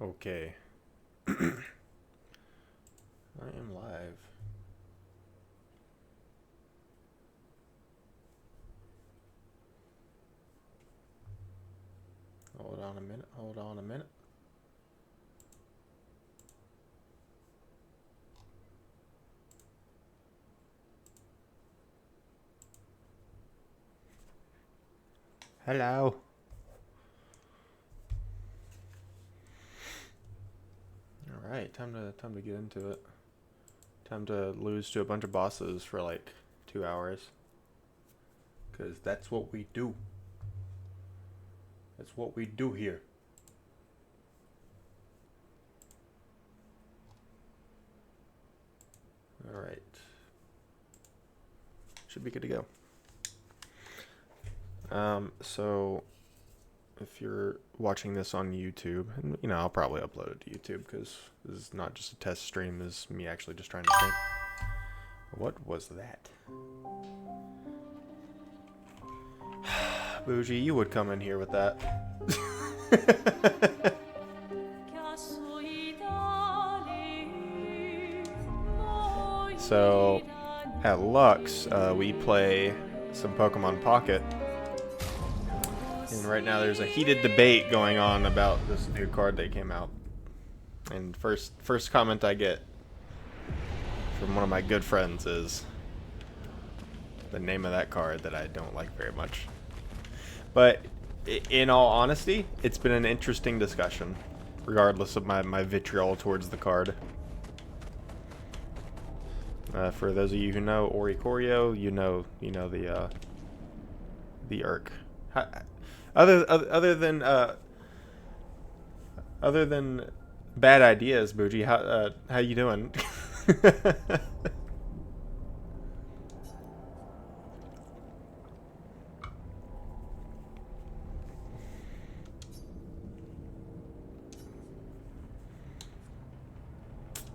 Okay. I am live. Hold on a minute. Hold on a minute. Hello. All right, time to get into it. Time to lose to a bunch of bosses for like 2 hours. 'Cause that's what we do. That's what we do here. All right. Should be good to go. So if you're watching this on YouTube, and you know, I'll probably upload it to YouTube because this is not just a test stream, this is me actually just trying to think. What was that? Bougie, you would come in here with that. So, at Lux, we play some Pokemon Pocket. And right now there's a heated debate going on about this new card that came out. And first comment I get from one of my good friends is the name of that card that I don't like very much. But in all honesty, it's been an interesting discussion, regardless of my vitriol towards the card. For those of you who know Oricorio, you know the Irk. Other than bad ideas, Bougie, how you doing?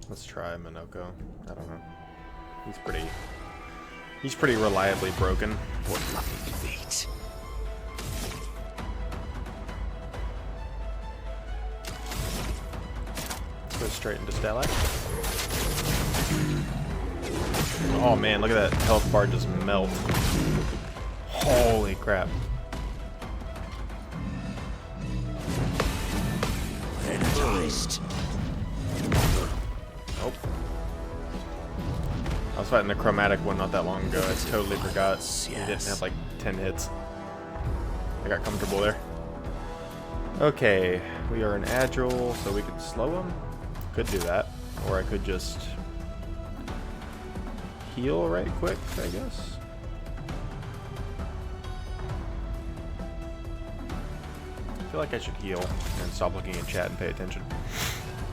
Let's try Minoko. I don't know. He's pretty reliably broken. What lucky fate. Go straight into Stellar. Oh man, look at that health bar just melt. Holy crap. Energized. Nope. I was fighting the chromatic one not that long ago. I totally forgot. He didn't have like 10 hits. I got comfortable there. Okay, we are in Agile, so we could slow him. Could do that. Or I could just heal right quick, I guess. I feel like I should heal and stop looking at chat and pay attention.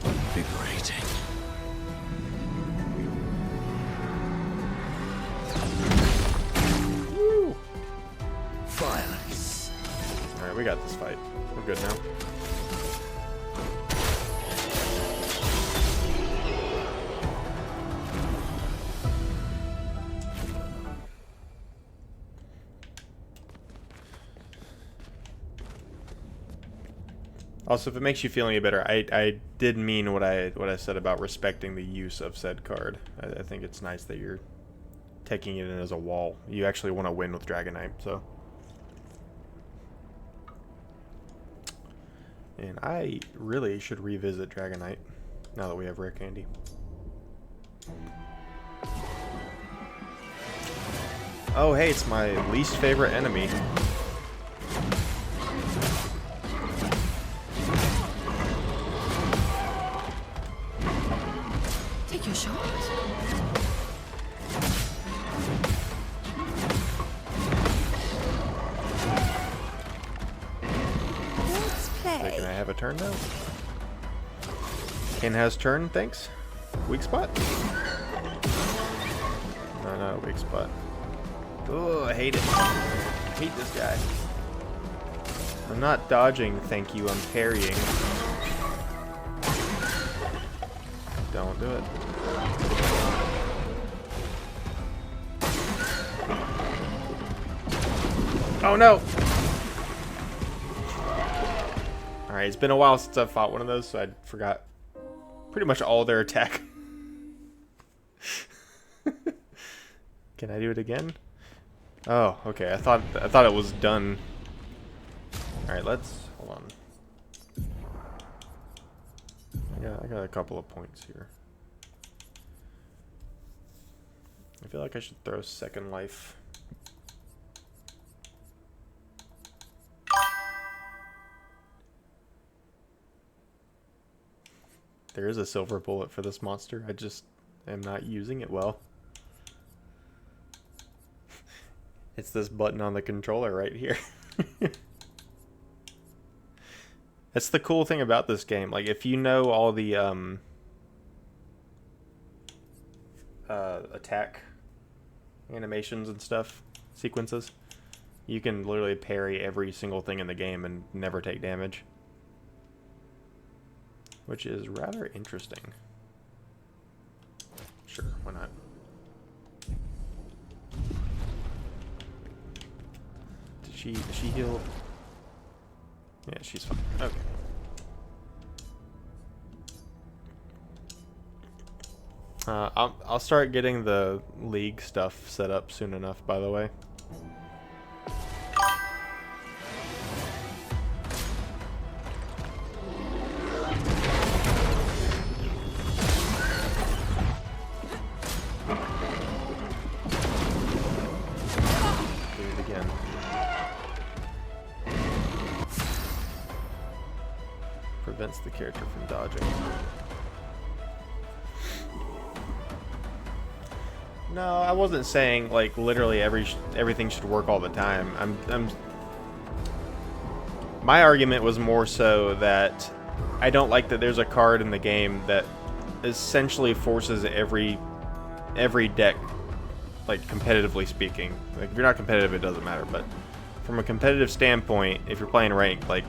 Invigorating. Woo! Violence. Alright, we got this fight. We're good now. Also, if it makes you feel any better, I did mean what I said about respecting the use of said card. I think it's nice that you're taking it in as a wall. You actually want to win with Dragonite, so. And I really should revisit Dragonite now that we have Rare Candy. Oh, hey, it's my least favorite enemy. Take your shot. Let's Okay, play. can I have a turn now? Ken has turn, thanks. Weak spot? No, not a weak spot. Oh, I hate it. I hate this guy. I'm not dodging, thank you, I'm parrying. Don't do it. Oh no! Alright, it's been a while since I've fought one of those, so I forgot pretty much all their attack. Can I do it again? Oh, okay. I thought it was done. Alright, let's hold on. I got a couple of points here. I feel like I should throw second life. There is a silver bullet for this monster. I just am not using it well. It's this button on the controller right here. That's the cool thing about this game. Like, if you know all the attack animations and stuff, sequences, you can literally parry every single thing in the game and never take damage. Which is rather interesting. Sure, why not? Did she heal? Yeah, she's fine. Okay. I'll start getting the league stuff set up soon enough, by the way. Do it again. Prevents the character from dodging. No, I wasn't saying like literally everything should work all the time. My argument was more so that I don't like that there's a card in the game that essentially forces every deck, like competitively speaking. Like if you're not competitive, it doesn't matter. But from a competitive standpoint, if you're playing ranked, like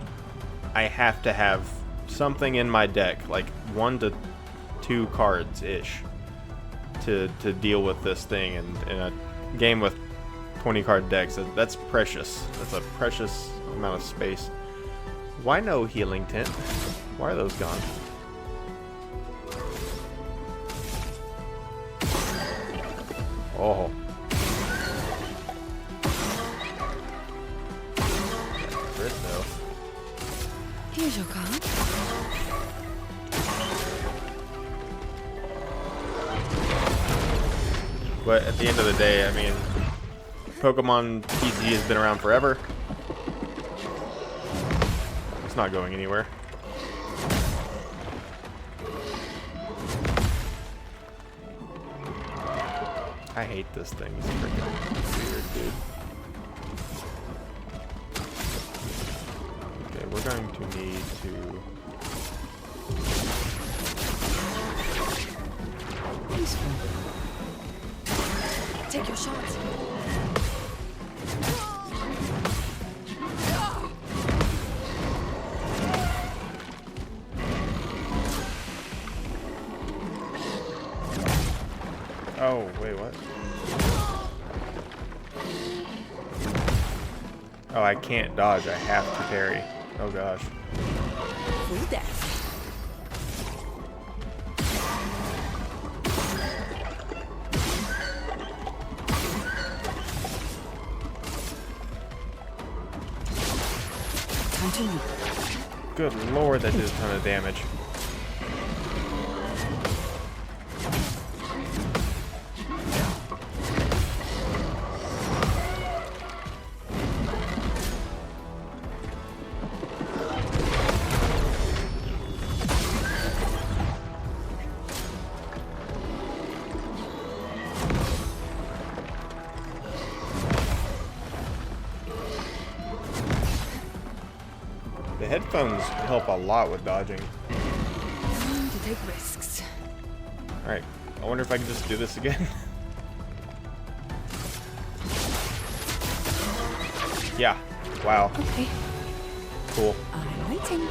I have to have something in my deck, like 1 to 2 cards ish, to deal with this thing. And in a game with 20 card decks, that's precious. That's a precious amount of space. Why no healing tint? Why are those gone? Oh. Crit though. Here's your card. But at the end of the day, I mean, Pokemon TCG has been around forever. It's not going anywhere. I hate this thing. It's freaking weird, dude. Okay, we're going to need to... Peaceful. Take your shots. Oh, wait, what? Oh, I can't dodge. I have to parry. Oh, gosh. Full death. Continue. Good lord, that did a ton of damage. The headphones help a lot with dodging. Time to take risks. Alright, I wonder if I can just do this again. Yeah, wow, Okay, cool. I'm waiting.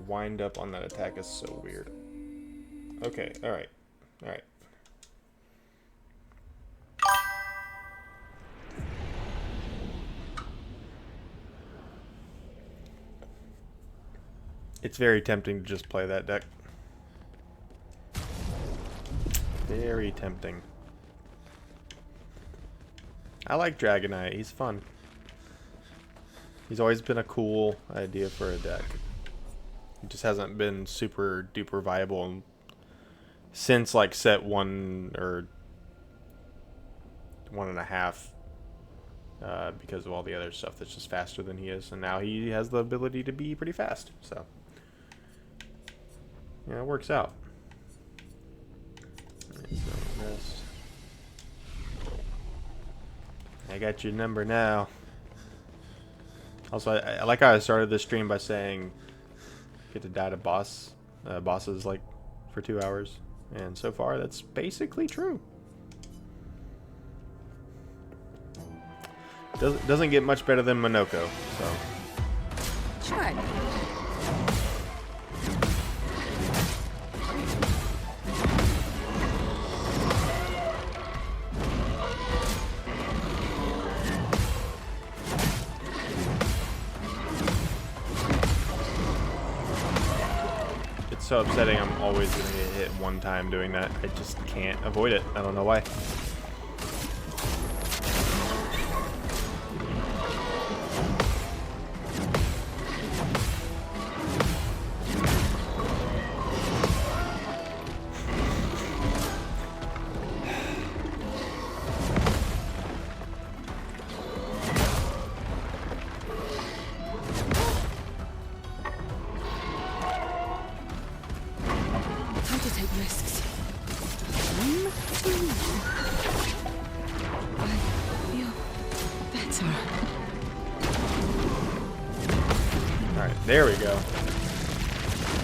wind up on that attack is so weird. Okay, alright. Alright. It's very tempting to just play that deck. Very tempting. I like Dragonite. He's fun. He's always been a cool idea for a deck. He just hasn't been super duper viable since like set 1 or 1.5. Because of all the other stuff that's just faster than he is. And now he has the ability to be pretty fast. So, yeah, it works out. Alright, so rest. I got your number now. Also, I like how I started this stream by saying get to die to bosses like for 2 hours. And so far, that's basically true. Doesn't get much better than Monoko, so. Try. It's so upsetting. I'm always gonna get hit one time doing that. I just can't avoid it. I don't know why. Time to take risks. Time to lead. I feel better. Alright, there we go.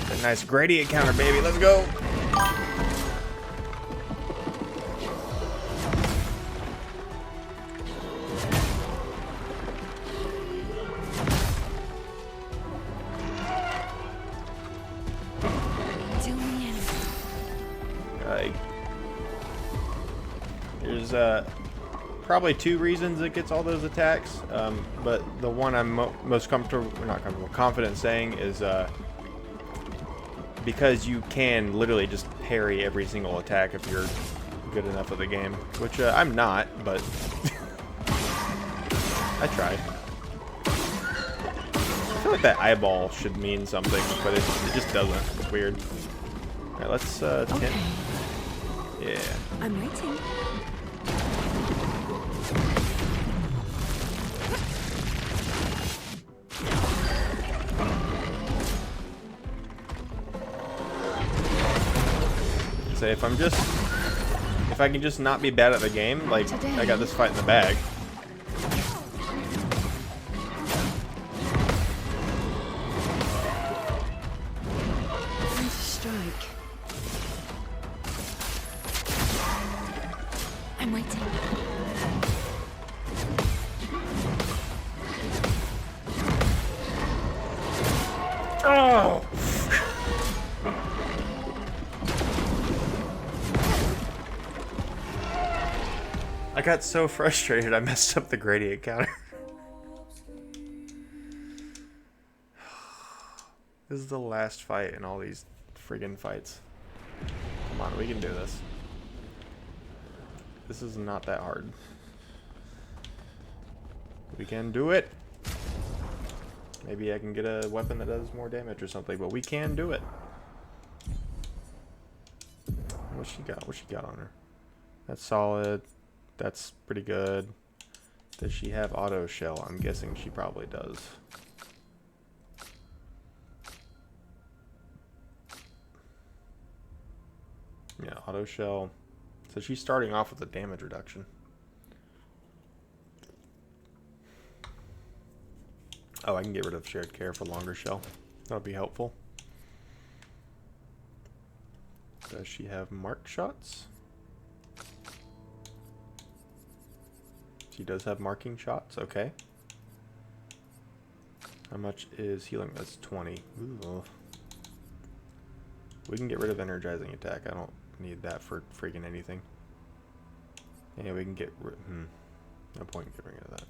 A nice gradient counter, baby. Let's go. Till the end. There's probably 2 reasons it gets all those attacks, but the one I'm most comfortable, or not comfortable, confident saying is because you can literally just parry every single attack if you're good enough at the game, which I'm not, but I tried. I feel like that eyeball should mean something, but it just doesn't. It's weird. Alright, let's Okay. yeah. I'm waiting. Say if I can just not be bad at the game, like I got this fight in the bag. Time to strike. I'm waiting. Oh! I got so frustrated I messed up the gradient counter. This is the last fight in all these friggin' fights. Come on, we can do this. This is not that hard. We can do it. Maybe I can get a weapon that does more damage or something, but we can do it. What's she got? What's she got on her? That's solid. That's pretty good. Does she have auto shell? I'm guessing she probably does. Yeah, auto shell. So she's starting off with a damage reduction. Oh, I can get rid of shared care for longer shell. That would be helpful. Does she have marked shots? She does have marking shots, okay. How much is healing? That's 20. Ooh. We can get rid of energizing attack. I don't need that for freaking anything. Yeah, we can get rid. No point in getting rid of that.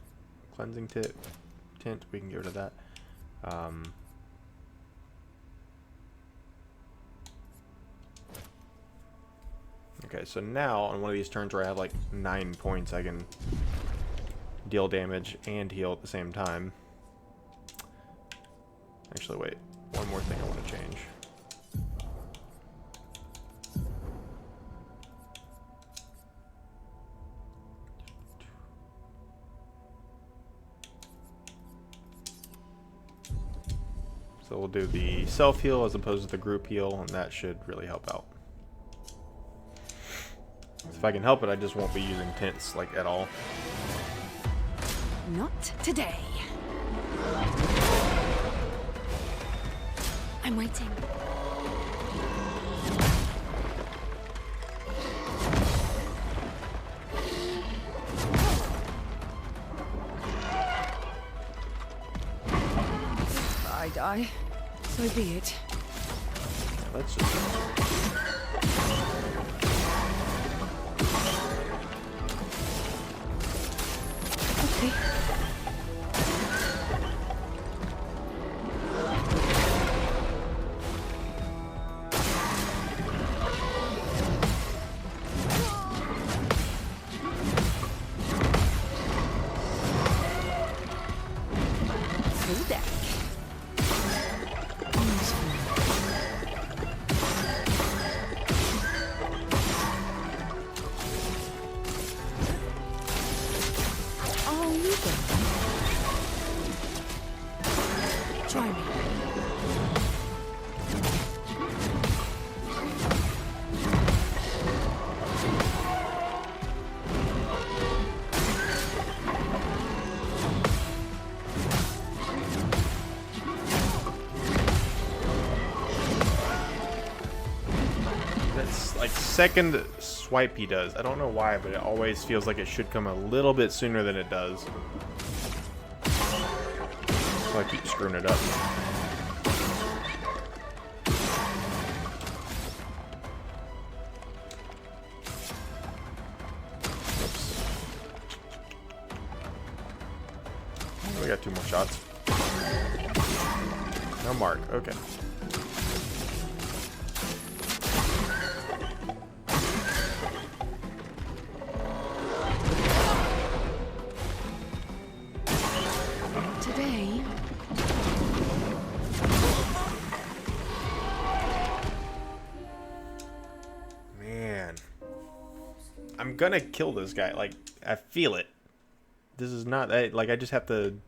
Cleansing tint. We can get rid of that. Okay, so now on one of these turns where I have like 9 points, I can deal damage and heal at the same time. Actually, wait. One more thing I want to change. So we'll do the self-heal as opposed to the group heal, and that should really help out. If I can help it, I just won't be using tints, like, at all. Not today. I'm waiting. If I die, so be it. Let's just... Okay. Full deck. Oh, you go. Try me. That's like second swipe he does. I don't know why, but it always feels like it should come a little bit sooner than it does. So I keep screwing it up. Oops. We got 2 more shots. No mark. Okay. Today. Man. I'm gonna kill this guy. Like, I feel it. This is not... like, I just have to...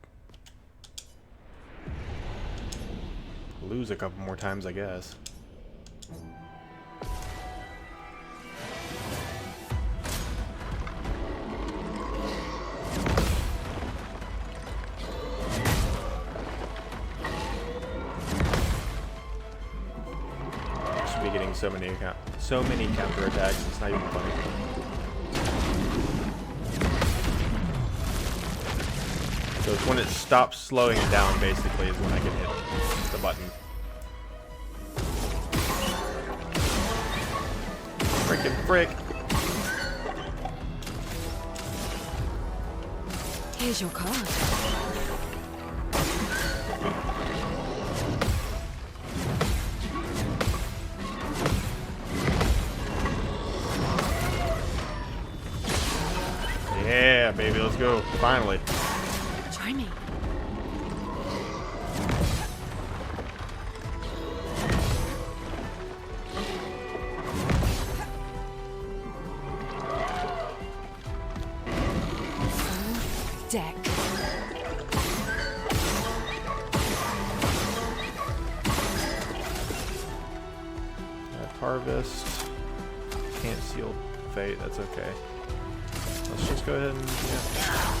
lose a couple more times, I guess. Should be getting so many counter attacks. It's not even funny. So it's when it stops slowing it down, basically, is when I can hit the button. Frickin' frick. Here's your card. Yeah, baby, let's go. Finally. Try me. Full deck. Harvest. Can't seal fate. That's okay. Let's just go ahead and... yeah.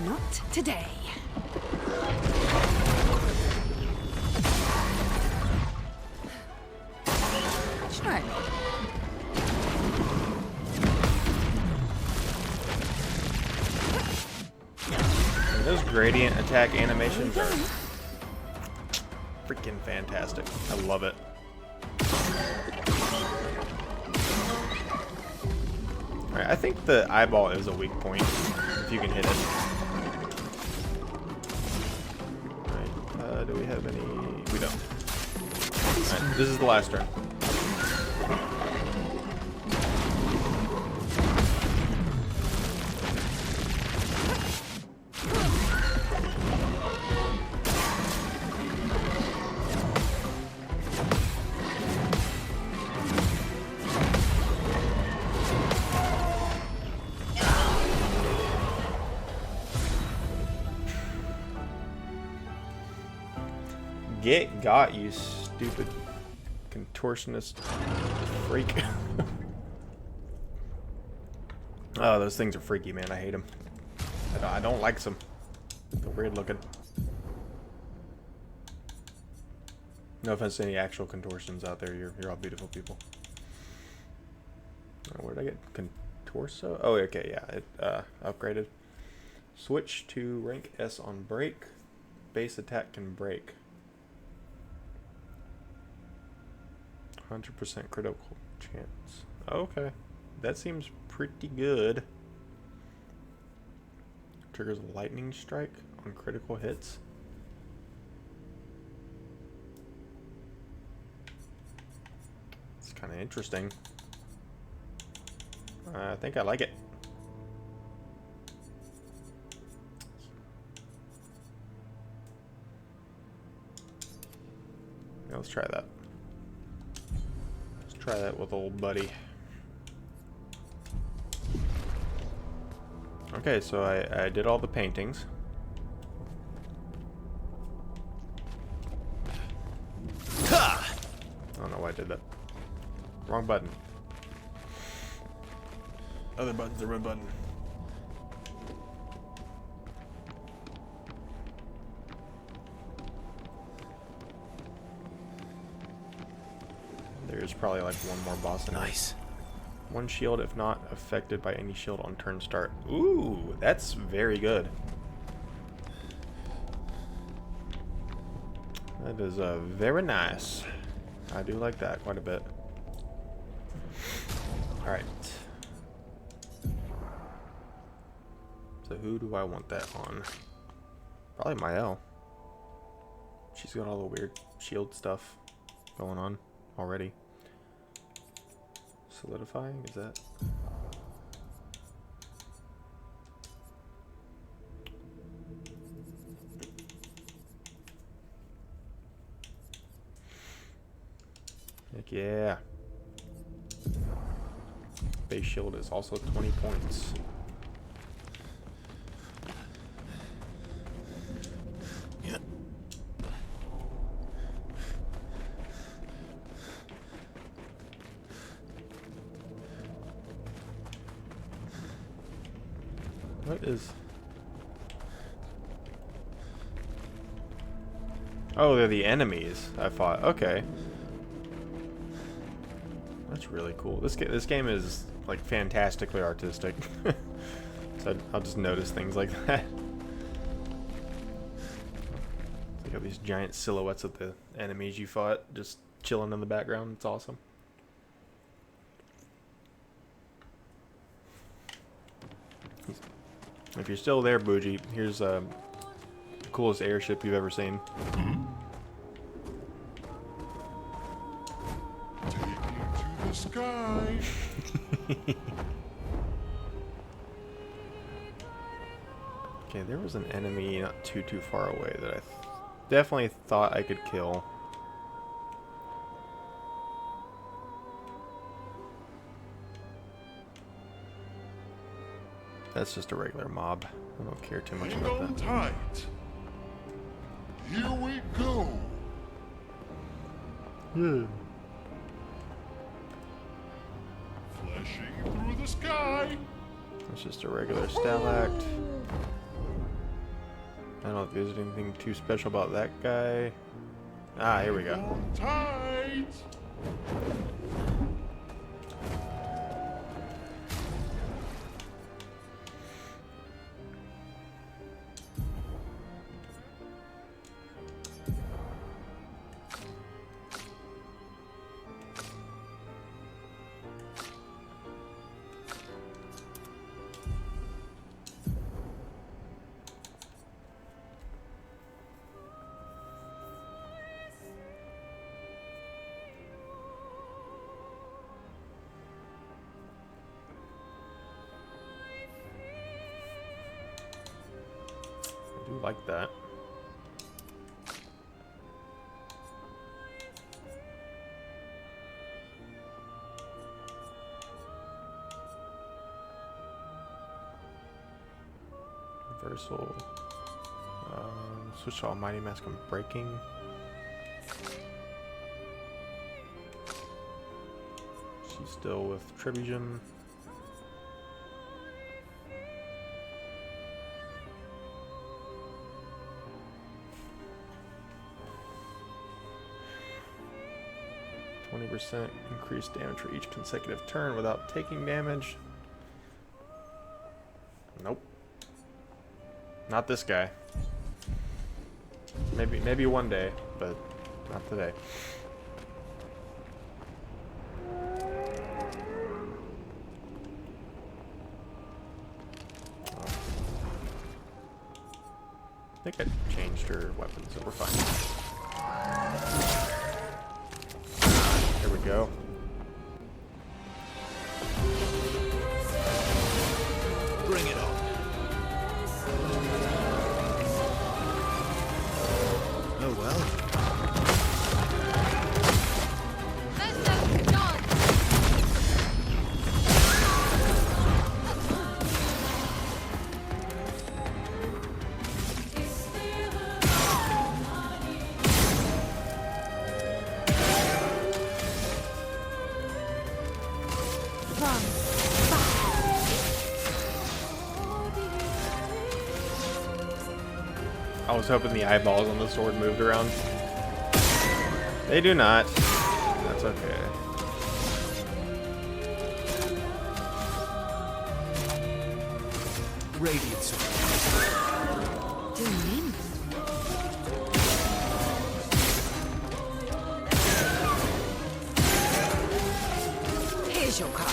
Not today. Try me. And those gradient attack animations are freaking fantastic. I love it. Alright, I think the eyeball is a weak point if you can hit it. Alright, do we have any? We don't. Alright, this is the last turn. Get got, you stupid contortionist freak. Oh, those things are freaky, man. I hate them. I don't like them. They're weird looking. No offense to any actual contortions out there. You're all beautiful people. Where did I get contorso? Oh, okay, yeah. It upgraded. Switch to rank S on break. Base attack can break. 100% critical chance. Okay. That seems pretty good. Triggers a lightning strike on critical hits. It's kind of interesting. I think I like it. Yeah, let's try that. Try that with old buddy. Okay, so I did all the paintings. I don't know why I did that. Wrong button. Other button's the red button. There's probably like one more boss in Nice. it. One shield if not affected by any shield on turn start. Ooh, that's very good. That is very nice. I do like that quite a bit. Alright. So who do I want that on? Probably Mael. She's got all the weird shield stuff going on already. Solidifying, is that? Heck yeah. Base shield is also 20 points. Yeah. What is... Oh, they're the enemies, I thought. Okay. That's really cool. This game is, like, fantastically artistic. So I'll just notice things like that. You got these giant silhouettes of the enemies you fought just chilling in the background. It's awesome. If you're still there, Bougie, here's the coolest airship you've ever seen. Take me to the sky. Okay, there was an enemy not too far away that I definitely thought I could kill. That's just a regular mob. I don't care too much Hang about on that. tight. Here we go. Flashing through the sky. That's just a regular Stalact. I don't know if there's anything too special about that guy. Ah, here we go. Hang on tight. like that. Reversal. Switch to Almighty Mask on breaking. She's still with Tributum. %, increased damage for each consecutive turn without taking damage. Nope. Not this guy. Maybe one day, but not today. I think I changed her weapons, so we're fine. There we go. Bring it on. Oh well. I was hoping the eyeballs on the sword moved around. They do not. That's okay. Radiant sword. Do you mean? Here's your card.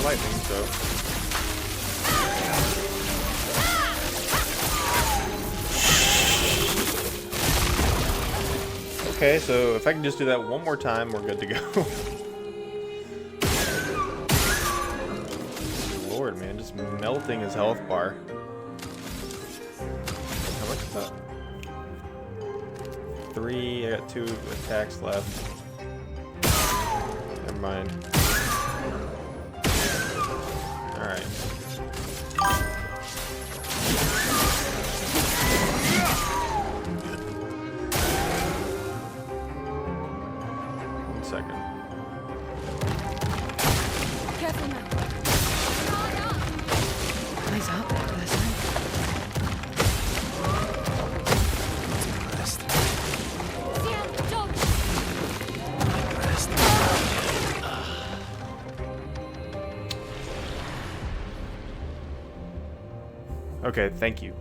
Lightning, so okay, so if I can just do that one more time, we're good to go. Lord, man, just melting his health bar. How much is that? 3, I got 2 attacks left. Never mind. Alright. One second. Careful now. Eyes up, listen. Rest. Okay, thank you.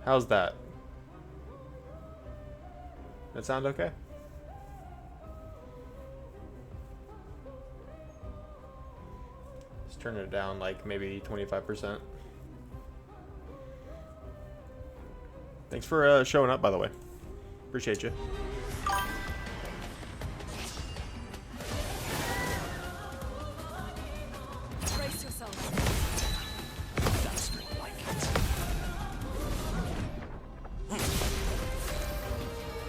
How's that? That sound okay? Let's turn it down like maybe 25%. Thanks for showing up, by the way. Appreciate you. Brace yourself. That's more like it.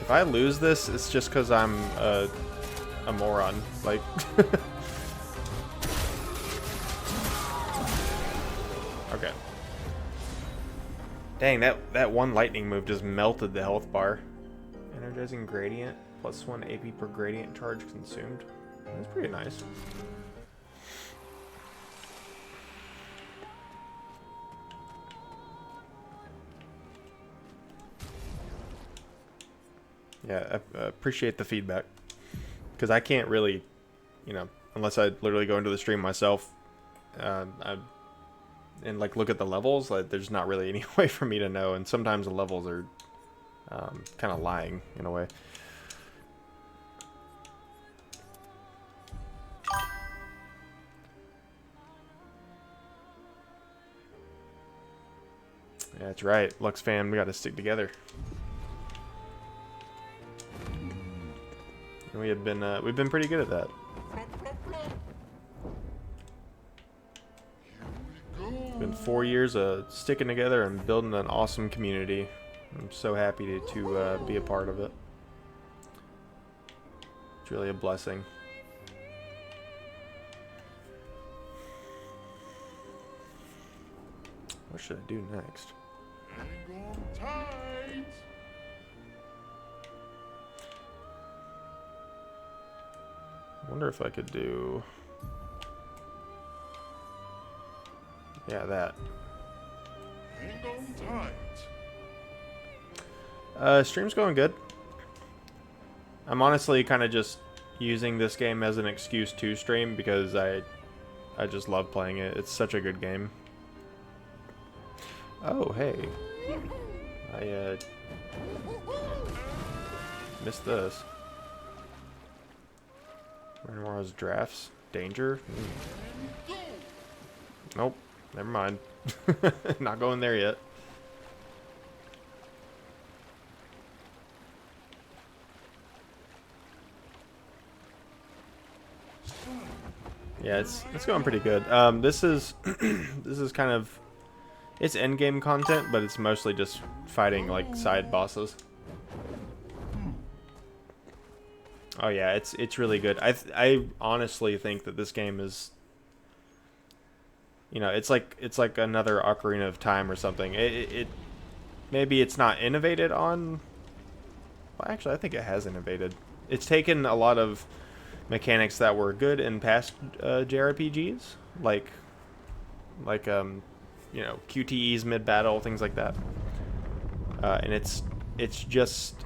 If I lose this, it's just because I'm a moron. Like, okay. Dang, that one lightning move just melted the health bar. Energizing gradient, +1 AP per gradient charge consumed. That's pretty nice. Yeah, I appreciate the feedback. Because I can't really, you know, unless I literally go into the stream myself, and like look at the levels, like there's not really any way for me to know, and sometimes the levels are kind of lying in a way. Yeah, that's right, Lux fam, we got to stick together. And we've been pretty good at that. It's been 4 years of sticking together and building an awesome community. I'm so happy to be a part of it. It's really a blessing. What should I do next? Hang on tight. I wonder if I could do... Yeah, that. Hang on tight. Stream's going good. I'm honestly kind of just using this game as an excuse to stream because I just love playing it. It's such a good game. Oh, hey. I missed this. Rainwater's drafts. Danger? Nope. Never mind. Not going there yet. Yeah, it's going pretty good. This is this is kind of, it's end game content, but it's mostly just fighting like side bosses. Oh yeah, it's really good. I honestly think that this game is, you know, it's like another Ocarina of Time or something. It maybe it's not innovated on. Well, actually, I think it has innovated. It's taken a lot of mechanics that were good in past JRPGs, like you know, QTEs mid battle, things like that, and it's just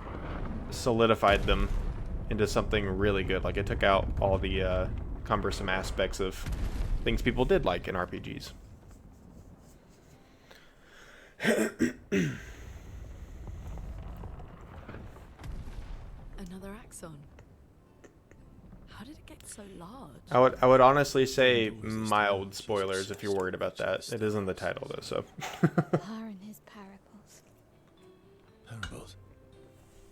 solidified them into something really good. Like, it took out all the cumbersome aspects of things people did like in RPGs. Another axon. How did it get so large? I would honestly say mild spoilers if you're worried about that. It is in the title though, so. Are in his parables. Parables.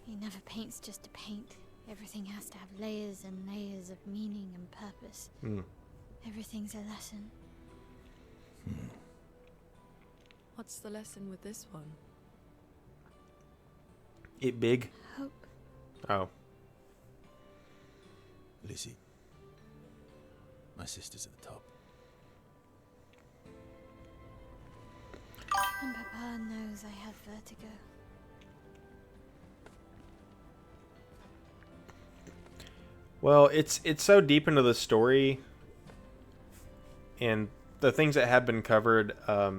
He never paints just to paint. Everything has to have layers and layers of meaning and purpose. Everything's a lesson. What's the lesson with this one? It big? Hope. Oh. Lizzie. My sister's at the top. And Papa knows I have vertigo. Well, it's so deep into the story, and the things that have been covered, I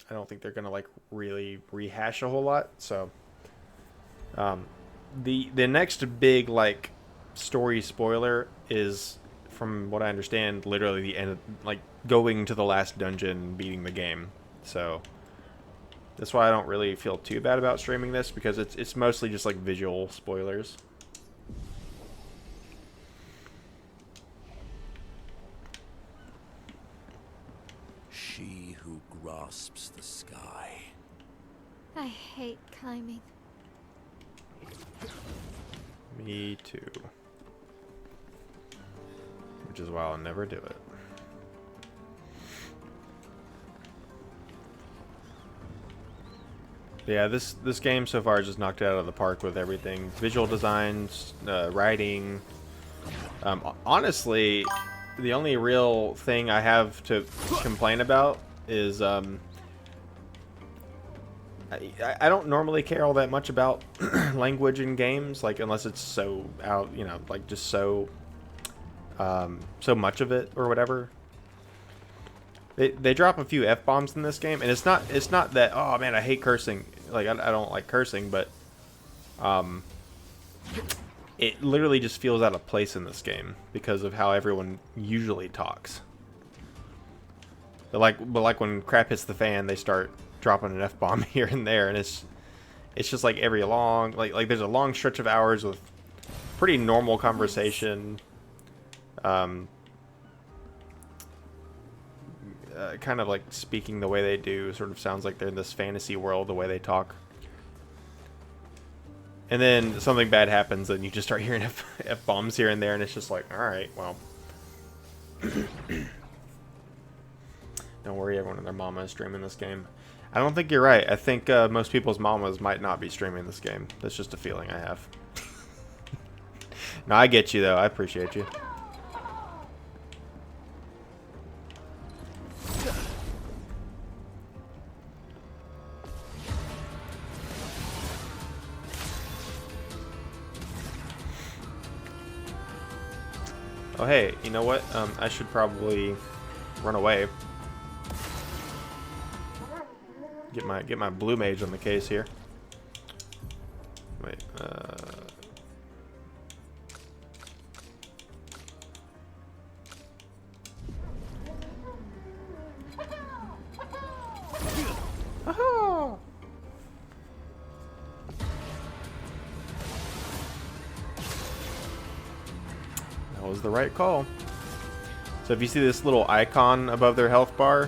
don't think they're gonna like really rehash a whole lot. So, the next big like story spoiler is, from what I understand, literally the end, like going to the last dungeon and beating the game. So that's why I don't really feel too bad about streaming this, because it's mostly just like visual spoilers. She who grasps the sky. I hate climbing. Me too. Which is why I'll never do it. Yeah, this game so far has just knocked it out of the park with everything. Visual designs, writing. Honestly, the only real thing I have to complain about is I don't normally care all that much about language in games, like unless it's so out, you know, like just so so much of it or whatever. They drop a few F-bombs in this game, and it's not that, oh man, I hate cursing. Like, I don't like cursing, but it literally just feels out of place in this game because of how everyone usually talks. But like when crap hits the fan, they start dropping an F-bomb here and there, and it's just like every long, like there's a long stretch of hours with pretty normal conversation. Kind of like speaking the way they do, sort of sounds like they're in this fantasy world, the way they talk. And then something bad happens, and you just start hearing F-bombs here and there, and it's just like, alright, well. Don't worry, everyone and their mama is streaming this game. I don't think you're right. I think most people's mamas might not be streaming this game. That's just a feeling I have. No, I get you, though. I appreciate you. Oh, hey, you know what? I should probably run away. Get my blue mage on the case here. Wait, Oh! That was the right call. So if you see this little icon above their health bar,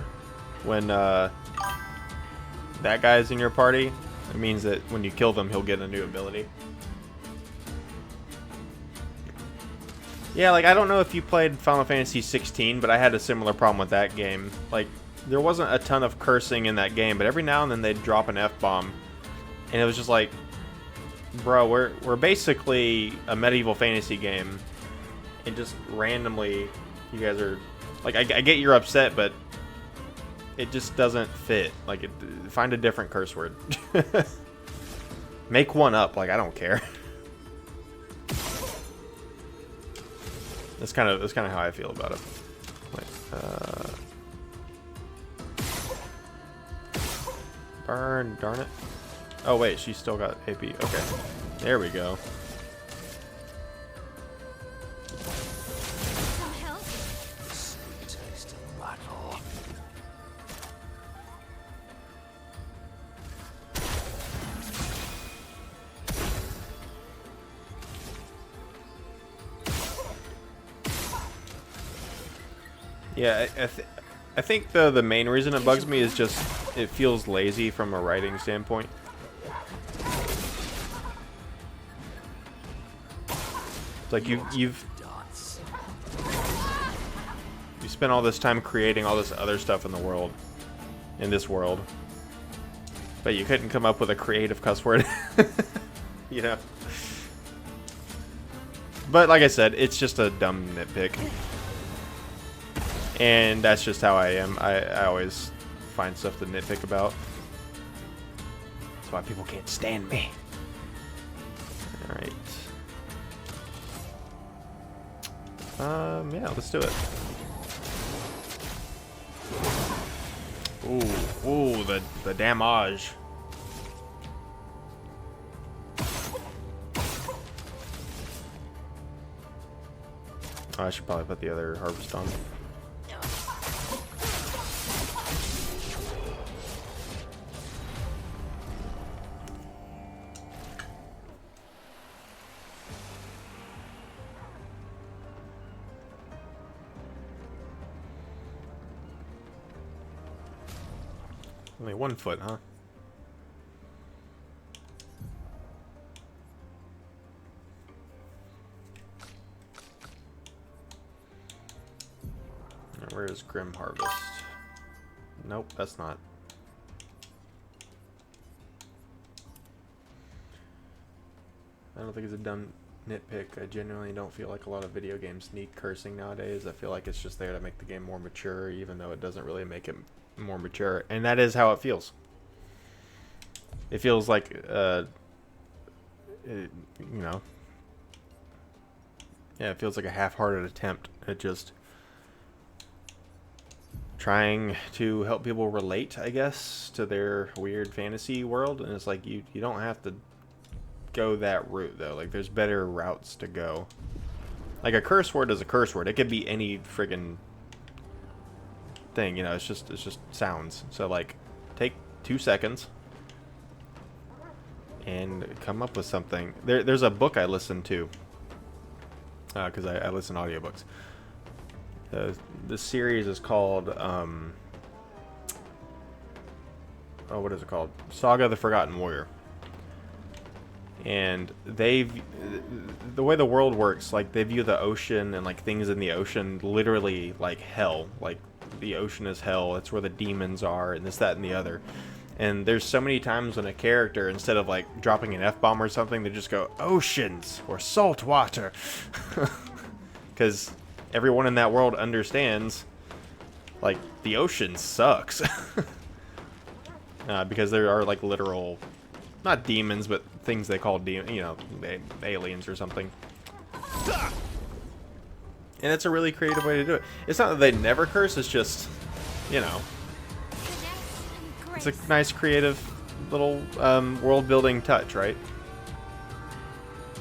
when that guy's in your party, it means that when you kill them, he'll get a new ability. Yeah, like, I don't know if you played Final Fantasy 16, but I had a similar problem with that game. Like, there wasn't a ton of cursing in that game, but every now and then they'd drop an F-bomb. And it was just like, bro, we're basically a medieval fantasy game. And just randomly, you guys are... Like, I get you're upset, but it just doesn't fit. Like, find a different curse word. Make one up. Like, I don't care. That's kind of how I feel about it. Wait, burn, darn it. Oh wait, she's still got AP. Okay, there we go. Some help? Sweet taste of battle. Yeah, I think the main reason it bugs me is just it feels lazy from a writing standpoint. It's like you spent all this time creating all this other stuff in the world, in this world, but you couldn't come up with a creative cuss word. You know. But like I said, it's just a dumb nitpick. And that's just how I am. I always find stuff to nitpick about. That's why people can't stand me. Alright. Yeah, let's do it. Ooh, the damage. Oh, I should probably put the other harvest on. Only 1 foot, huh? Where is Grim Harvest? Nope, that's not. I don't think it's a dumb nitpick. I genuinely don't feel like a lot of video games need cursing nowadays. I feel like it's just there to make the game more mature, even though it doesn't really make it more mature. And that is how it feels. It feels like, you know, yeah, it feels like a half-hearted attempt at just trying to help people relate, I guess, to their weird fantasy world. And it's like, you don't have to go that route, though. Like, there's better routes to go. Like, a curse word is a curse word. It could be any friggin' thing, you know, it's just sounds. So like take 2 seconds and come up with something. There's a book I listened to because I listen to audiobooks. The series is called oh, what is it called? Saga of the Forgotten Warrior. And the way the world works, like they view the ocean and like things in the ocean literally like hell. Like the ocean is hell. It's where the demons are, and this, that, and the other. And there's so many times when a character, instead of like dropping an F-bomb or something, they just go oceans or salt water, because everyone in that world understands like the ocean sucks. Because there are like literal, not demons, but things they call aliens or something. And it's a really creative way to do it. It's not that they never curse, it's just, you know, it's a nice creative little world building touch, right?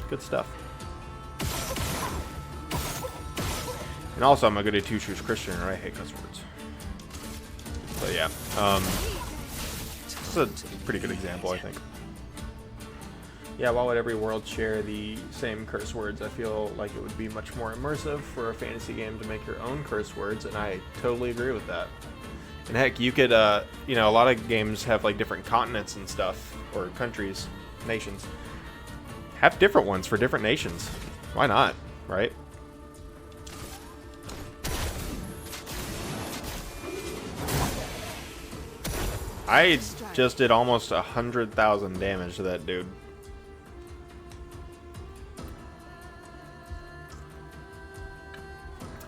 Good stuff. And also I'm a goody two-shoes Christian and I hate cuss words. But yeah, it's a pretty good example, I think. Yeah, why would every world share the same curse words? I feel like it would be much more immersive for a fantasy game to make your own curse words, and I totally agree with that. And heck, you could, you know, a lot of games have like different continents and stuff, or countries, nations. Have different ones for different nations. Why not, right? I just did almost 100,000 damage to that dude.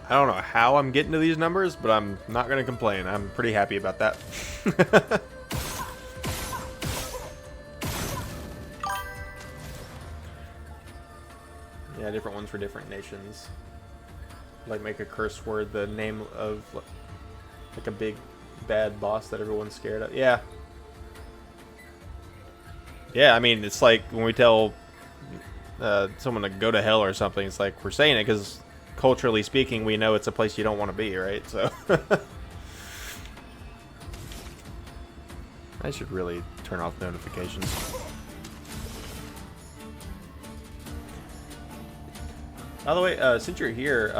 I don't know how I'm getting to these numbers, but I'm not going to complain. I'm pretty happy about that. Yeah, different ones for different nations. Like make a curse word the name of like a big bad boss that everyone's scared of. Yeah. Yeah, I mean, it's like when we tell someone to go to hell or something, it's like we're saying it because culturally speaking, we know it's a place you don't want to be, right? So I should really turn off notifications. By the way, since you're here,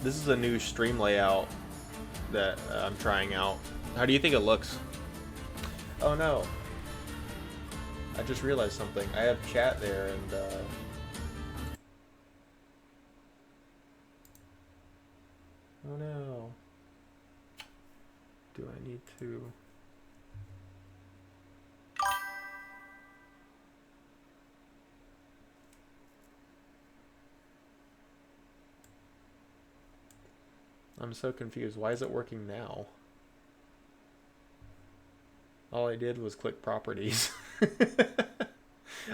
this is a new stream layout that I'm trying out. How do you think it looks? Oh no. I just realized something. I have chat there and oh no. Do I need to? I'm so confused. Why is it working now? All I did was click properties.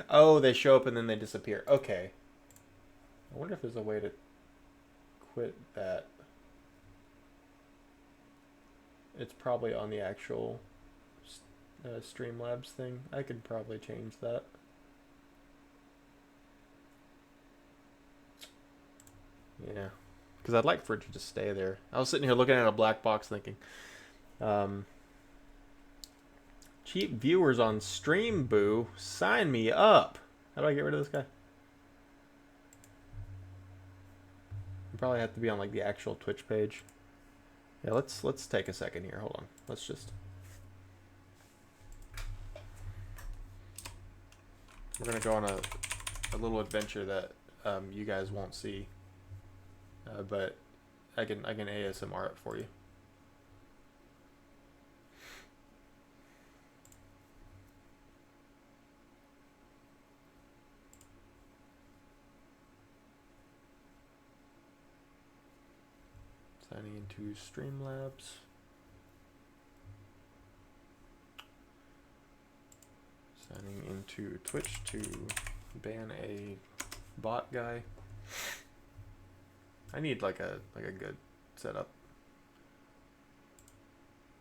Oh, they show up and then they disappear. Okay. I wonder if there's a way to quit that. It's probably on the actual Streamlabs thing. I could probably change that. Yeah. Because I'd like for it to just stay there. I was sitting here looking at a black box thinking, cheap viewers on Stream Boo, sign me up. How do I get rid of this guy? You probably have to be on like the actual Twitch page. Yeah, let's take a second here. Hold on. Let's just. We're gonna go on a little adventure that you guys won't see, but I can ASMR it for you. Signing into Streamlabs. Signing into Twitch to ban a bot guy. I need like a good setup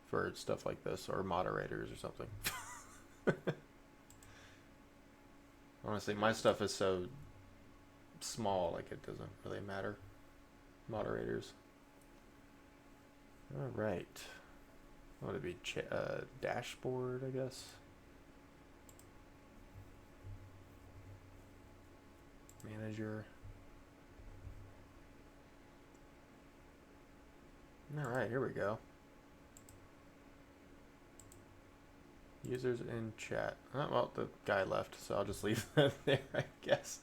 for stuff like this, or moderators or something. Honestly, my stuff is so small, like it doesn't really matter. Moderators. All right. What would it be? Dashboard, I guess. Manager. All right, here we go. Users in chat. Oh, well, the guy left, so I'll just leave that there, I guess.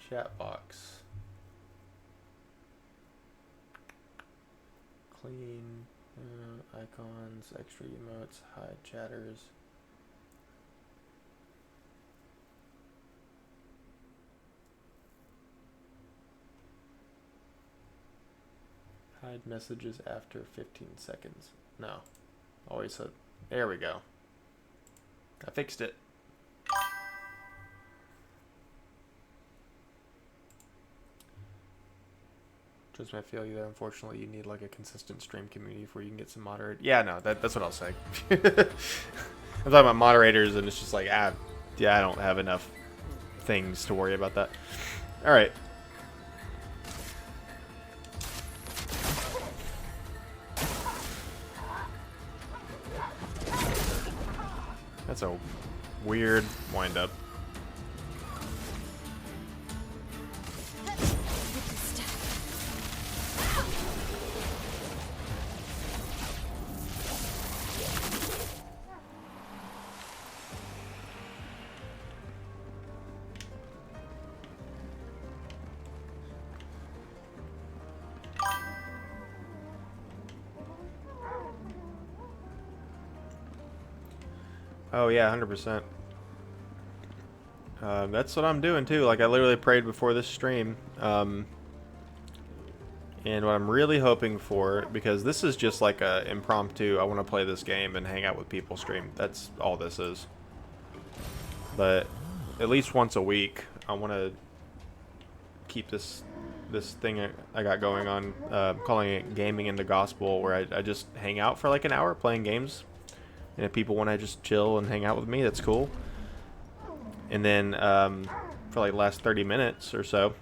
Chat box. Clean icons, extra emotes, hide chatters. Hide messages after 15 seconds. No. Always said. There we go. I fixed it. Just I feel you that unfortunately you need like a consistent stream community before you can get some moderate. Yeah, no, that's what I'll say. I'm talking about moderators and it's just like, yeah, I don't have enough things to worry about that. All right. That's a weird wind-up. Oh yeah, 100%. That's what I'm doing too. Like I literally prayed before this stream. And what I'm really hoping for, because this is just like a impromptu, I want to play this game and hang out with people stream. That's all this is. But at least once a week, I want to keep this thing I got going on, calling it Gaming in the Gospel, where I just hang out for like an hour playing games. And if people want to just chill and hang out with me, that's cool. And then for like the last 30 minutes or so,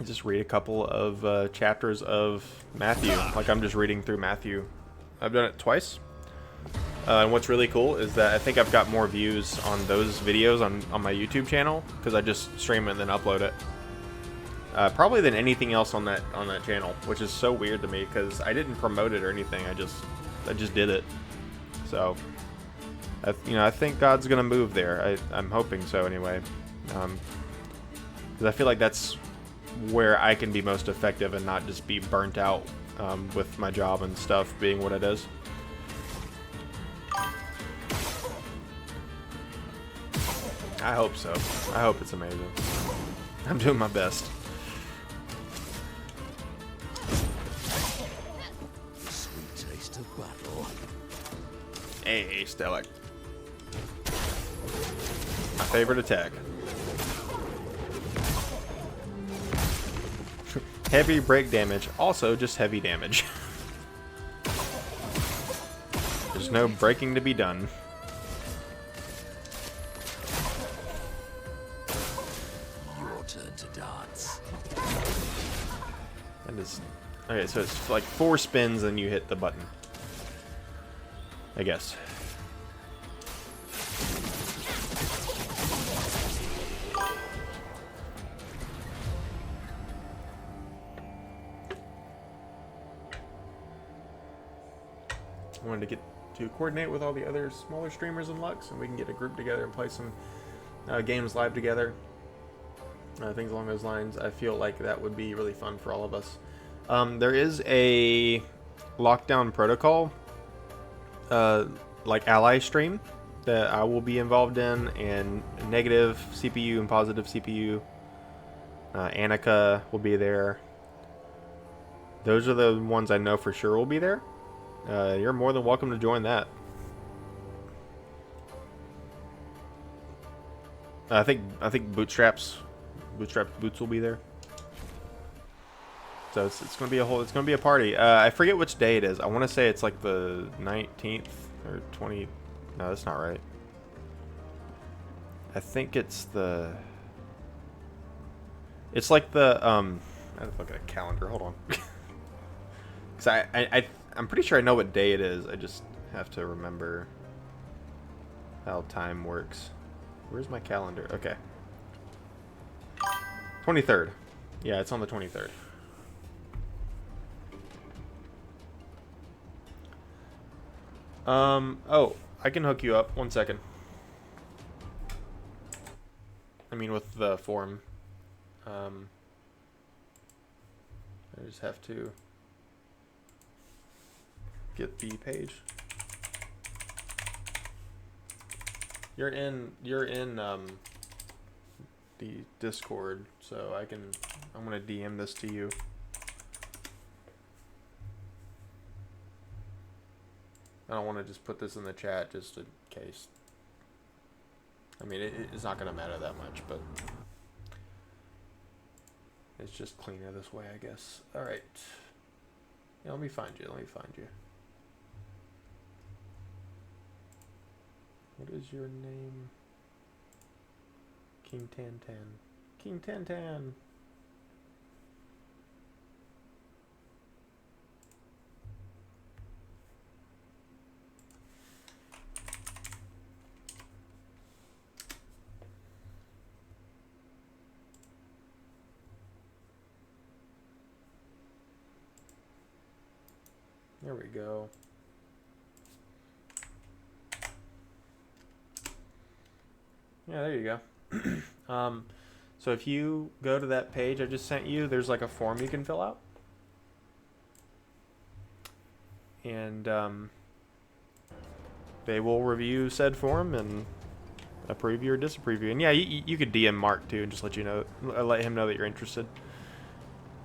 just read a couple of chapters of Matthew. Like I'm just reading through Matthew. I've done it twice. And what's really cool is that I think I've got more views on those videos on my YouTube channel because I just stream it and then upload it. Probably than anything else on that channel, which is so weird to me because I didn't promote it or anything. I just did it. So, I think God's gonna move there. I'm hoping so anyway, because I feel like that's where I can be most effective and not just be burnt out with my job and stuff being what it is. I hope so. I hope it's amazing. I'm doing my best. Sweet taste of battle. Hey, Stellar. My favorite attack. Heavy break damage, also just heavy damage. There's no breaking to be done. Your turn to dance. And it's okay, so it's like 4 spins and you hit the button. I guess. I wanted to get to coordinate with all the other smaller streamers in Lux, and we can get a group together and play some games live together. Things along those lines. I feel like that would be really fun for all of us. There is a Lockdown Protocol like ally stream that I will be involved in, and negative CPU and positive CPU. Annika will be there. Those are the ones I know for sure will be there. You're more than welcome to join that. I think Bootstrap Boots will be there. So it's gonna be a party. I forget which day it is. I want to say it's like the 19th or 20. No, that's not right. I think it's the. It's like the I have to look at a calendar. Hold on. Because I'm pretty sure I know what day it is. I just have to remember how time works. Where's my calendar? Okay. 23rd. Yeah, it's on the 23rd. Oh, I can hook you up. 1 second. I mean, with the form. I just have to get the page. You're in the Discord, so I'm gonna DM this to you. I don't want to just put this in the chat just in case. I mean, it's not gonna matter that much, but it's just cleaner this way, I guess. All right. Yeah, let me find you. What is your name? King Tantan. King Tantan. There we go. Yeah, there you go. So if you go to that page I just sent you, there's like a form you can fill out. And they will review said form and approve you or disapprove you. And yeah, you could DM Mark too and just let him know that you're interested.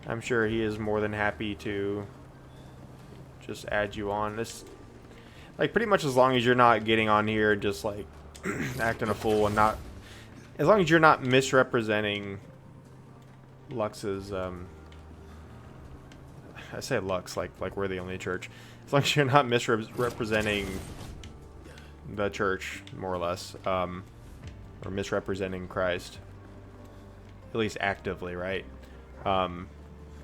I'm sure he is more than happy to just add you on. This, like, pretty much as long as you're not getting on here and just like acting a fool and not, as long as you're not misrepresenting Lux's I say Lux like we're the only church. As long as you're not misrepresenting the church, more or less, or misrepresenting Christ, at least actively, right? I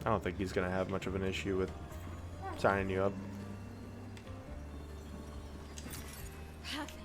don't think he's gonna have much of an issue with signing you up. Perfect.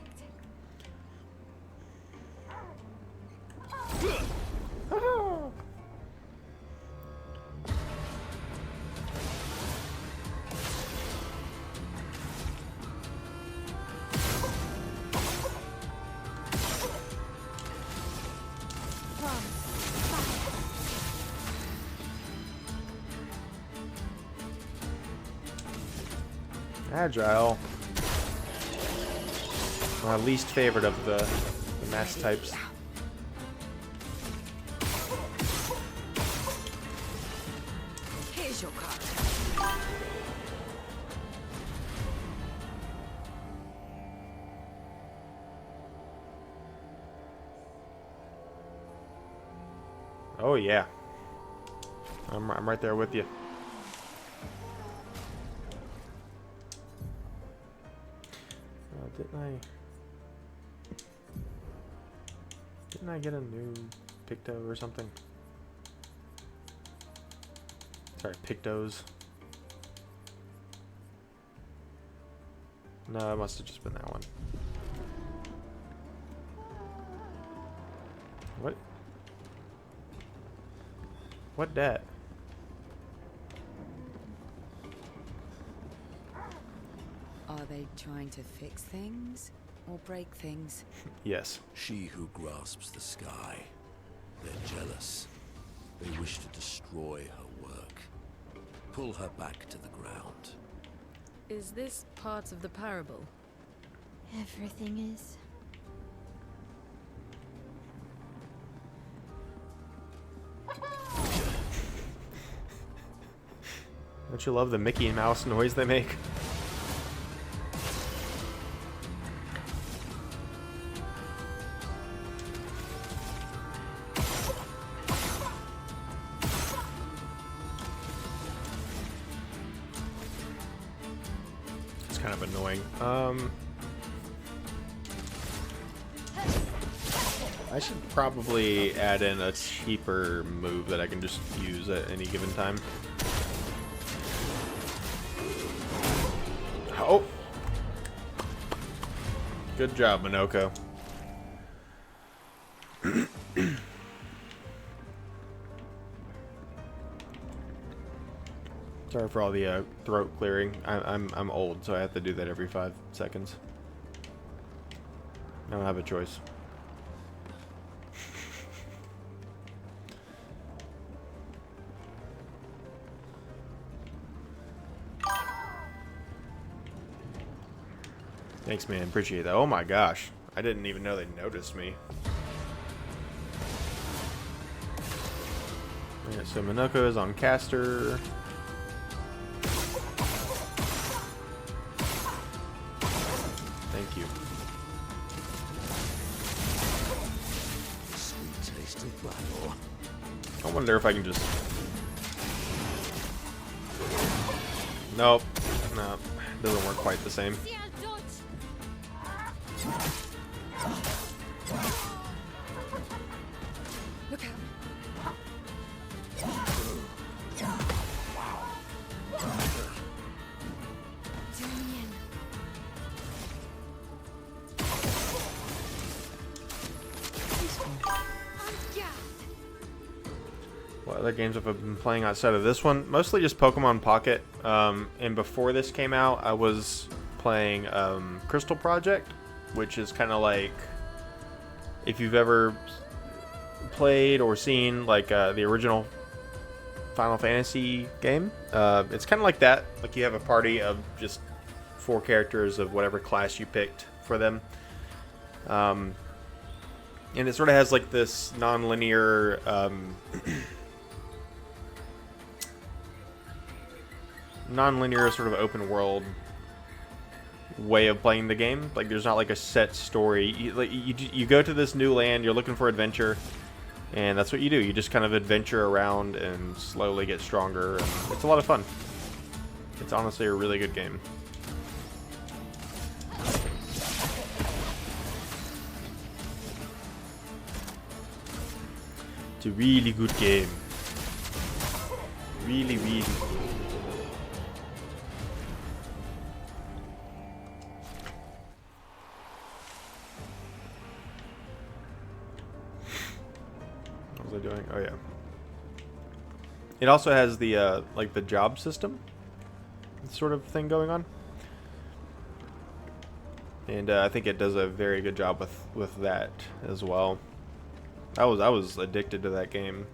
Agile. My least favorite of the mass types. Here's your card. Oh yeah. I'm right there with you. Didn't I get a new Picto or something? Sorry, Pictos. No, it must have just been that one. What? What dat? Are they trying to fix things or break things? Yes. She who grasps the sky. They're jealous. They wish to destroy her work. Pull her back to the ground. Is this part of the parable? Everything is. Don't you love the Mickey Mouse noise they make? It's kind of annoying. I should probably add in a cheaper move that I can just use at any given time. Oh! Good job, Minoko. Sorry for all the throat clearing. I'm old, so I have to do that every 5 seconds. I don't have a choice. Thanks, man. Appreciate that. Oh my gosh. I didn't even know they noticed me. Yeah, so Minoko is on caster. Thank you. Sweet taste of battle. I wonder if I can just... Nope. No. Doesn't work quite the same. Look out. Zooming in. What other games have I been playing outside of this one? Mostly just Pokemon Pocket. And before this came out, I was playing Crystal Project, which is kind of like, if you've ever played or seen like the original Final Fantasy game, it's kind of like that. Like you have a party of just 4 characters of whatever class you picked for them. And it sort of has like this non-linear non-linear sort of open world way of playing the game. Like there's not like a set story. You go to this new land, you're looking for adventure, and that's what you do. You just kind of adventure around and slowly get stronger, and it's a lot of fun. It's honestly a really good game. It's a really good game. Really, really good. What was I doing? Oh yeah. It also has the like the job system sort of thing going on, and I think it does a very good job with that as well. I was addicted to that game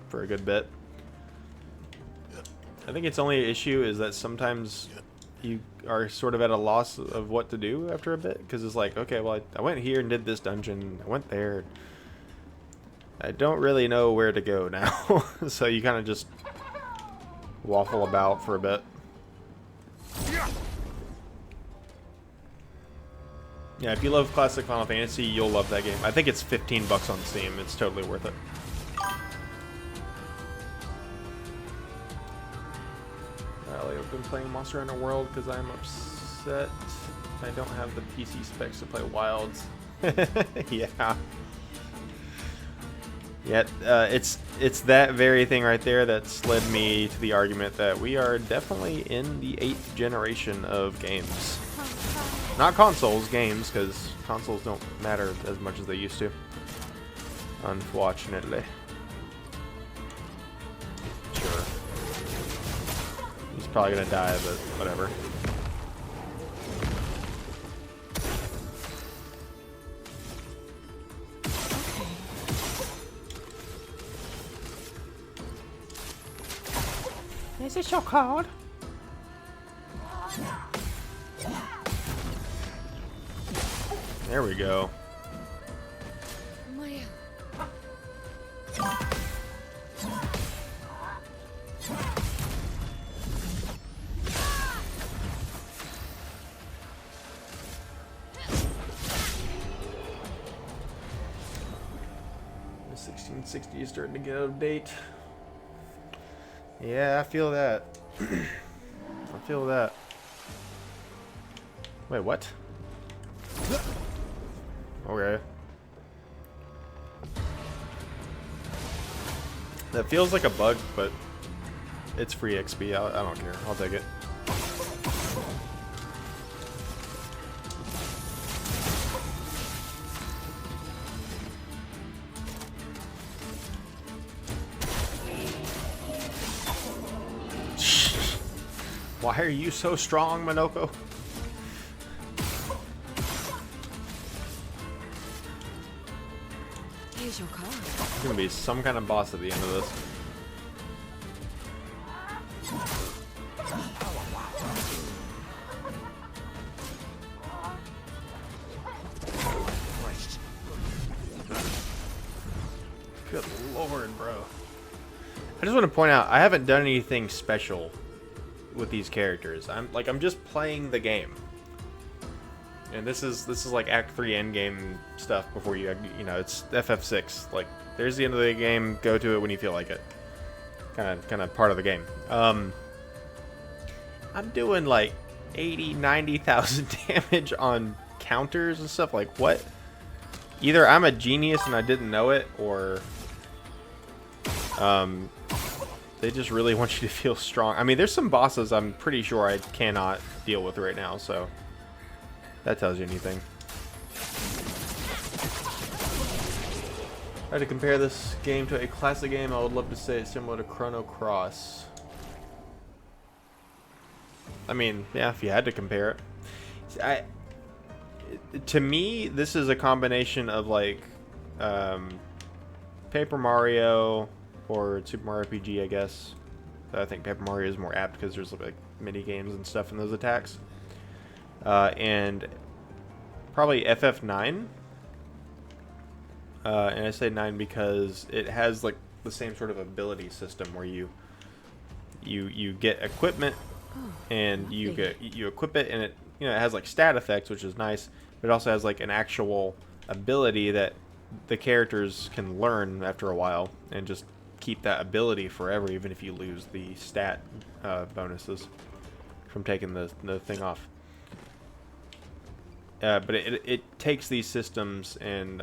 for a good bit. I think its only issue is that sometimes you are sort of at a loss of what to do after a bit, because it's like, okay, well, I went here and did this dungeon, I went there, I don't really know where to go now. So you kind of just waffle about for a bit. Yeah, if you love classic Final Fantasy, you'll love that game. I think it's $15 on Steam. It's totally worth it. I've been playing Monster Hunter World because I'm upset I don't have the PC specs to play Wilds. Yeah. Yeah, it's that very thing right there that's led me to the argument that we are definitely in the 8th generation of games. Not consoles, games, because consoles don't matter as much as they used to. Unfortunately. Sure. He's probably gonna die, but whatever. Is it so cold? There we go. Maya. The 1660 is starting to get out of date. Yeah, I feel that. I feel that. Wait, what? Okay. That feels like a bug, but it's free XP. I don't care. I'll take it. Why are you so strong, Minoko? Here's your card. There's gonna be some kind of boss at the end of this. Good lord, bro. I just want to point out, I haven't done anything special with these characters. I'm just playing the game. And this is like Act 3 endgame stuff before you know, it's FF6. Like, there's the end of the game, go to it when you feel like it. Kind of part of the game. I'm doing like 80, 90,000 damage on counters and stuff. Like, what? Either I'm a genius and I didn't know it, or they just really want you to feel strong. I mean, there's some bosses I'm pretty sure I cannot deal with right now, so that tells you anything. If I had to compare this game to a classic game, I would love to say it's similar to Chrono Cross. I mean, yeah, if you had to compare it. To me, this is a combination of like Paper Mario or Super Mario RPG, I guess. I think Paper Mario is more apt because there's like mini games and stuff in those attacks. And probably FF9. And I say 9 because it has like the same sort of ability system where you get equipment and you equip it, and it, you know, it has like stat effects, which is nice, but it also has like an actual ability that the characters can learn after a while and just keep that ability forever, even if you lose the stat bonuses from taking the thing off. But it takes these systems and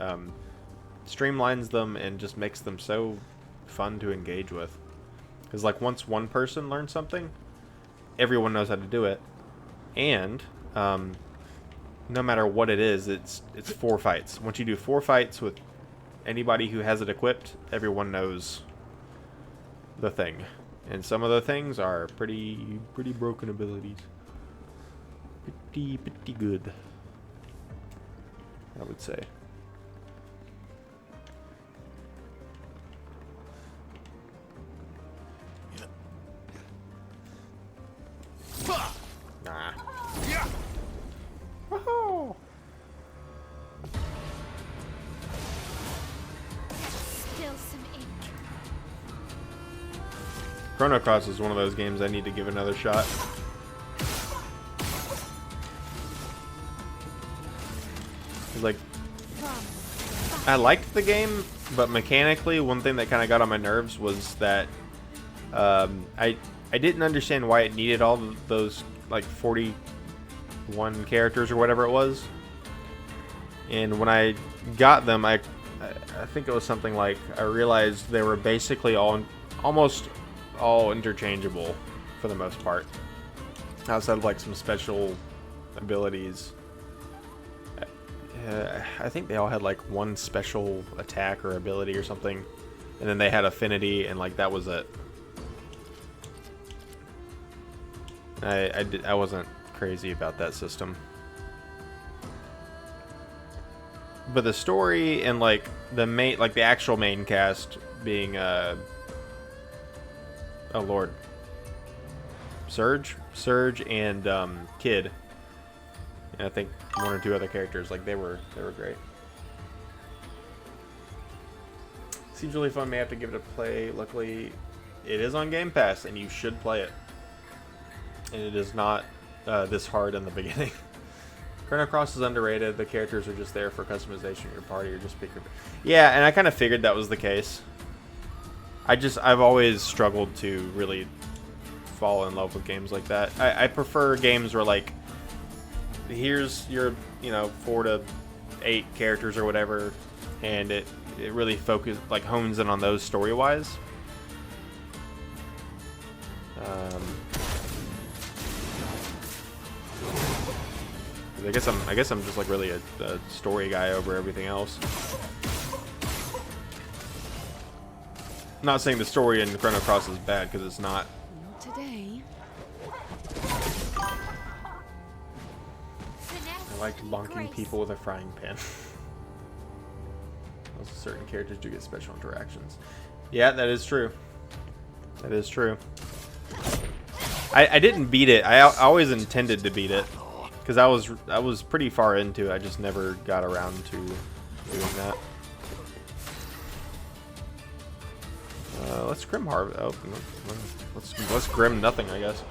streamlines them and just makes them so fun to engage with. Because like once one person learns something, everyone knows how to do it, and no matter what it is, it's 4 fights. Once you do 4 fights with anybody who has it equipped, everyone knows the thing. And some of the things are pretty broken abilities. Pretty good, I would say. Nah. Woohoo! Still some ink. Chrono Cross is one of those games I need to give another shot. Like, I liked the game, but mechanically, one thing that kind of got on my nerves was that I didn't understand why it needed all those like 41 characters or whatever it was. And when I got them, I think it was something like, I realized they were basically almost all interchangeable for the most part, outside of like some special abilities. I think they all had like one special attack or ability or something, and then they had affinity, and like that was it. I wasn't crazy about that system, but the story and like the actual main cast being oh lord, Surge and Kid, and I think 1 or 2 other characters, like they were great. Seems really fun. May have to give it a play. Luckily, it is on Game Pass, and you should play it. And it is not this hard in the beginning. Chrono Cross is underrated. The characters are just there for customization of your party, or just pick your... Yeah, and I kind of figured that was the case. I've always struggled to really fall in love with games like that. I prefer games where like, here's your, 4 to 8 characters or whatever, and it really hones in on those story-wise. I guess I'm just like really a story guy over everything else. I'm not saying the story in Chrono Cross is bad, because it's not. Not today. I like bonking people with a frying pan. Also, certain characters do get special interactions. Yeah, that is true. That is true. I didn't beat it. I always intended to beat it, because I was pretty far into it. I just never got around to doing that. Let's grim harvest. Oh, no, let's grim nothing, I guess.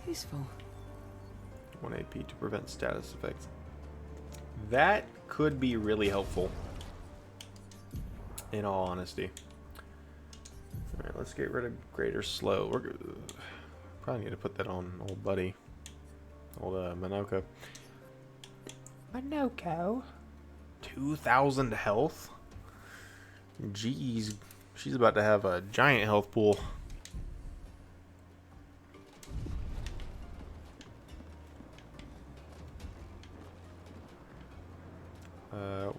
Useful. 1 AP to prevent status effects. That could be really helpful, in all honesty. Alright, let's get rid of Greater Slow. We're probably need to put that on old buddy. Old Minoko. Minoko? 2,000 health? Jeez. She's about to have a giant health pool.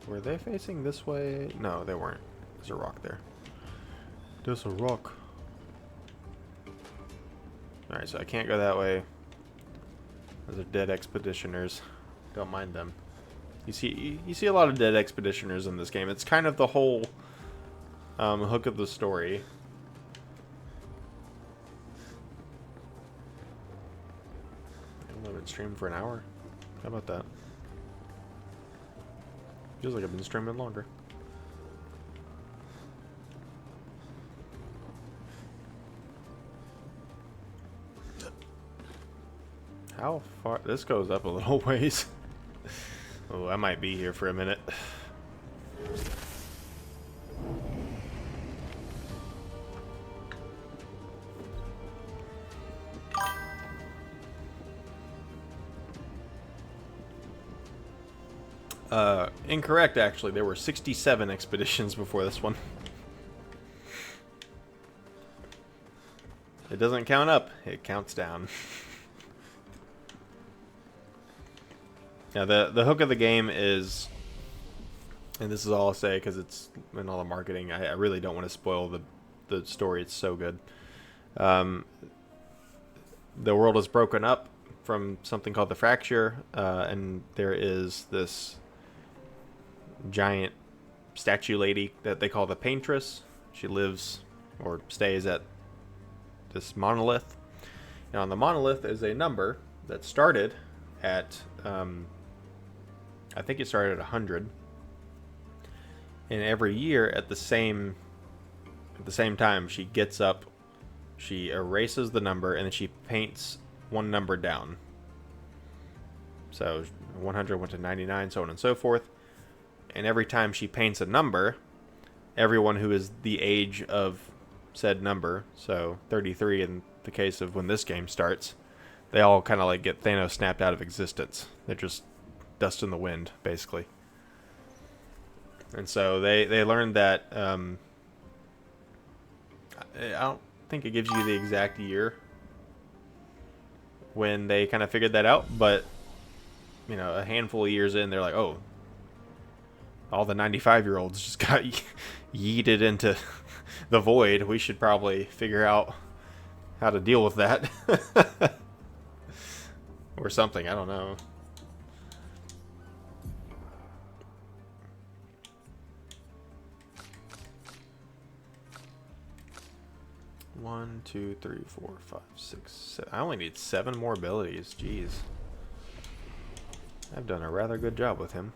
Were they facing this way? No, they weren't. There's a rock there. There's a rock. Alright, so I can't go that way. Those are dead expeditioners. Don't mind them. You see a lot of dead expeditioners in this game. It's kind of the whole hook of the story. I've been streaming for an hour. How about that? Feels like I've been streaming longer. How far? This goes up a little ways. Oh, I might be here for a minute. Incorrect, actually. There were 67 expeditions before this one. It doesn't count up, it counts down. Now, the hook of the game is, and this is all I'll say because it's in all the marketing, I really don't want to spoil the story, it's so good. The world is broken up from something called the Fracture, and there is this giant statue lady that they call the Paintress. She lives or stays at this monolith, and on the monolith is a number that started at I think it started at 100, and every year at the same time she gets up, she erases the number, and then she paints one number down. So 100 went to 99, so on and so forth. And every time she paints a number, everyone who is the age of said number, so 33 in the case of when this game starts, they all kind of like get Thanos snapped out of existence. They're just dust in the wind, basically. And so they learned that, I don't think it gives you the exact year when they kind of figured that out, but, you know, a handful of years in, they're like, oh, all the 95-year-olds just got yeeted into the void. We should probably figure out how to deal with that. Or something, I don't know. One, 2, 3, 4, 5, 6, 7. I only need 7 more abilities. Jeez. I've done a rather good job with him.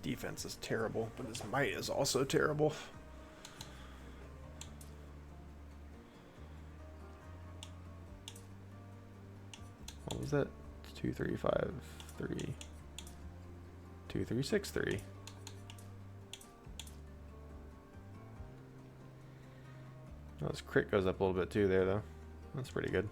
Defense is terrible, but his might is also terrible. is that? 2353. 2363. Well, his crit goes up a little bit too there, though. That's pretty good.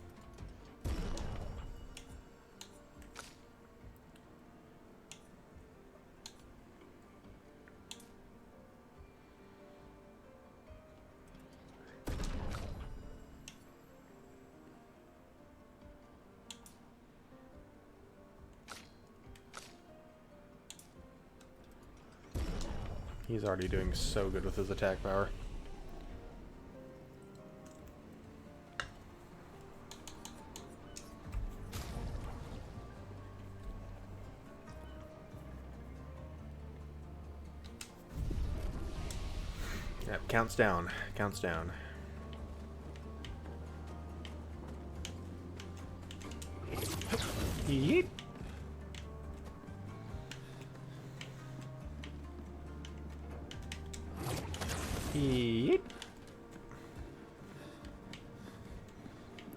He's already doing so good with his attack power. Yep, counts down. Counts down. Yeet. Yeet.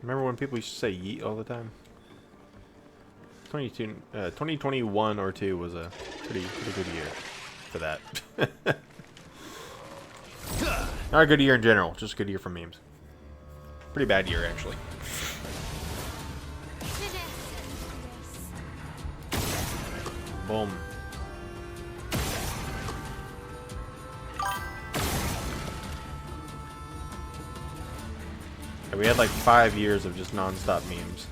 Remember when people used to say yeet all the time? 2021 or 2 was a pretty good year for that. Not a good year in general, just a good year for memes. Pretty bad year, actually. Boom. Yeah, we had like 5 years of just non-stop memes.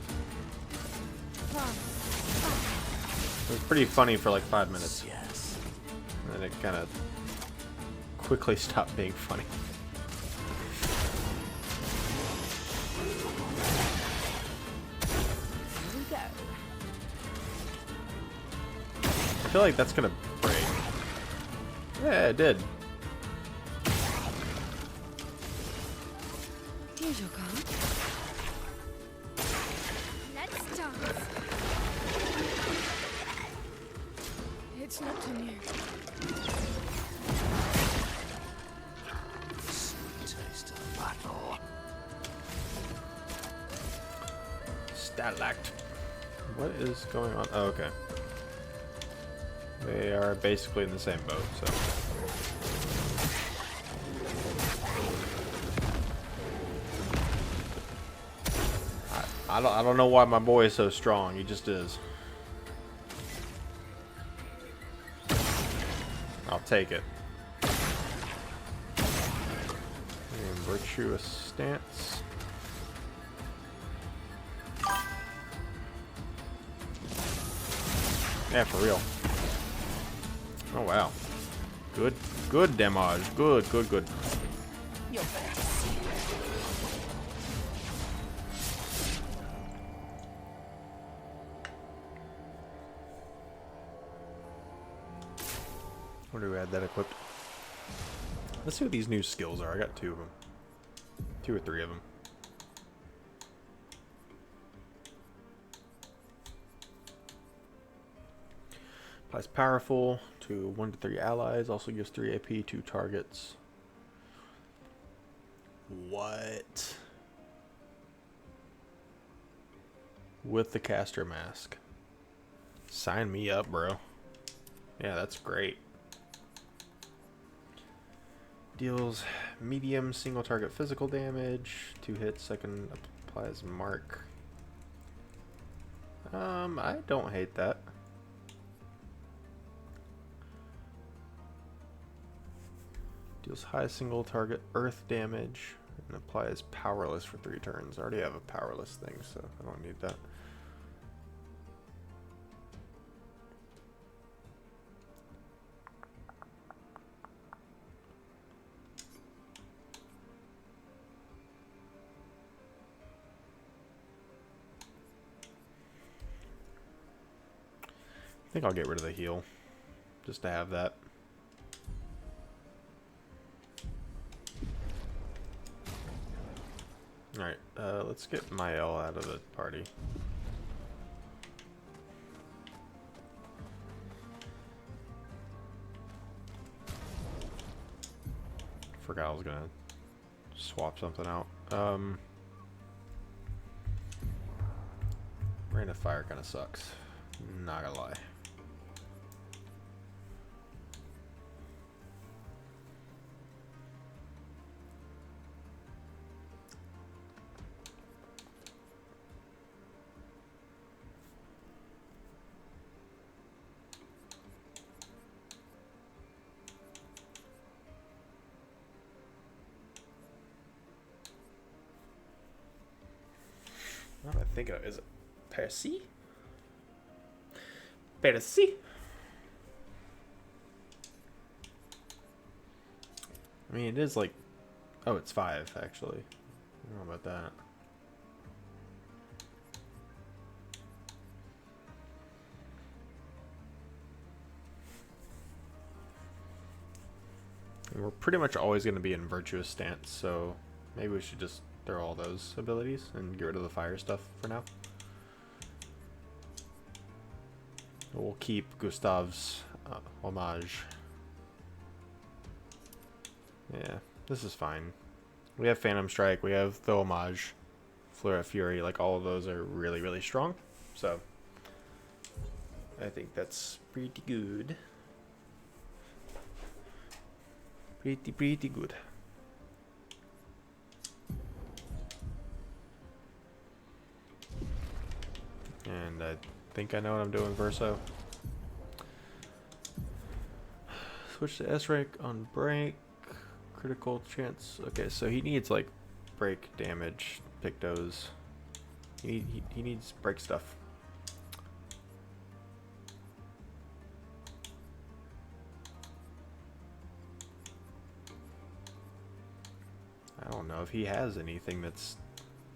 It was pretty funny for like 5 minutes. Yes. And then it kind of quickly stopped being funny. Here we go. I feel like that's gonna break. Yeah, it did. Here's your card. Let's dance. It's not on you. Sweet taste of battle. Stalact. What is going on? Oh, okay. They are basically in the same boat, so. I don't know why my boy is so strong. He just is. I'll take it. And virtuous stance. Yeah, for real. Oh wow. Good damage. Good. Your best. Where do we add that equipped? Let's see what these new skills are. I got 2 of them. 2 or 3 of them. Applies powerful to 1 to 3 allies. Also gives 3 AP to targets. What? With the caster mask. Sign me up, bro. Yeah, that's great. Deals medium single target physical damage. 2 hits, second applies mark. I don't hate that. Deals high single target earth damage and applies powerless for 3 turns. I already have a powerless thing, so I don't need that. I think I'll get rid of the heal, just to have that. Alright, let's get Mael out of the party. Forgot I was gonna swap something out. Rain of Fire kind of sucks. Not gonna lie. What am I thinking of? Is it Percy? Percy? I mean, it is like... Oh, it's 5, actually. I don't know about that. And we're pretty much always going to be in virtuous stance, so maybe we should just throw all those abilities and get rid of the fire stuff for now. We'll keep Gustav's homage. Yeah, this is fine. We have Phantom Strike, we have the homage, Fleur of Fury, like all of those are really, really strong. So, I think that's pretty good. Pretty good. And I think I know what I'm doing, Verso. Switch to S rank on break. Critical chance. Okay, so he needs like break damage. Pictos. He needs break stuff. I don't know if he has anything that's...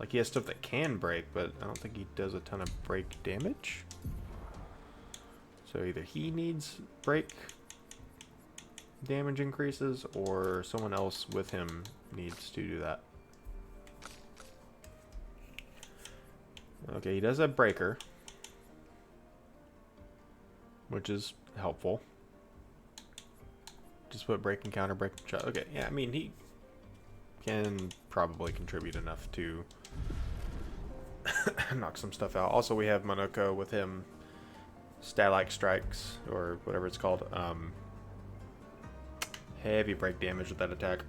Like, he has stuff that can break, but I don't think he does a ton of break damage. So either he needs break damage increases, or someone else with him needs to do that. Okay, he does have breaker, which is helpful. Just put break and counter, break and shot. Okay, yeah, I mean, he can probably contribute enough to knock some stuff out. Also, we have Monoko with him, Stalag Strikes, or whatever it's called. Heavy break damage with that attack.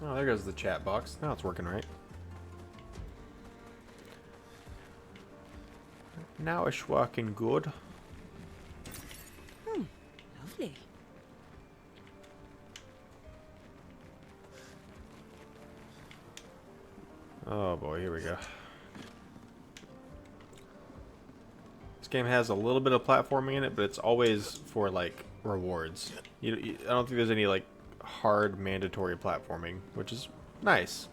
Oh, there goes the chat box. Now it's working right. Now it's working good. Lovely. Oh boy, here we go. This game has a little bit of platforming in it, but it's always for like rewards. I don't think there's any like hard mandatory platforming, which is nice.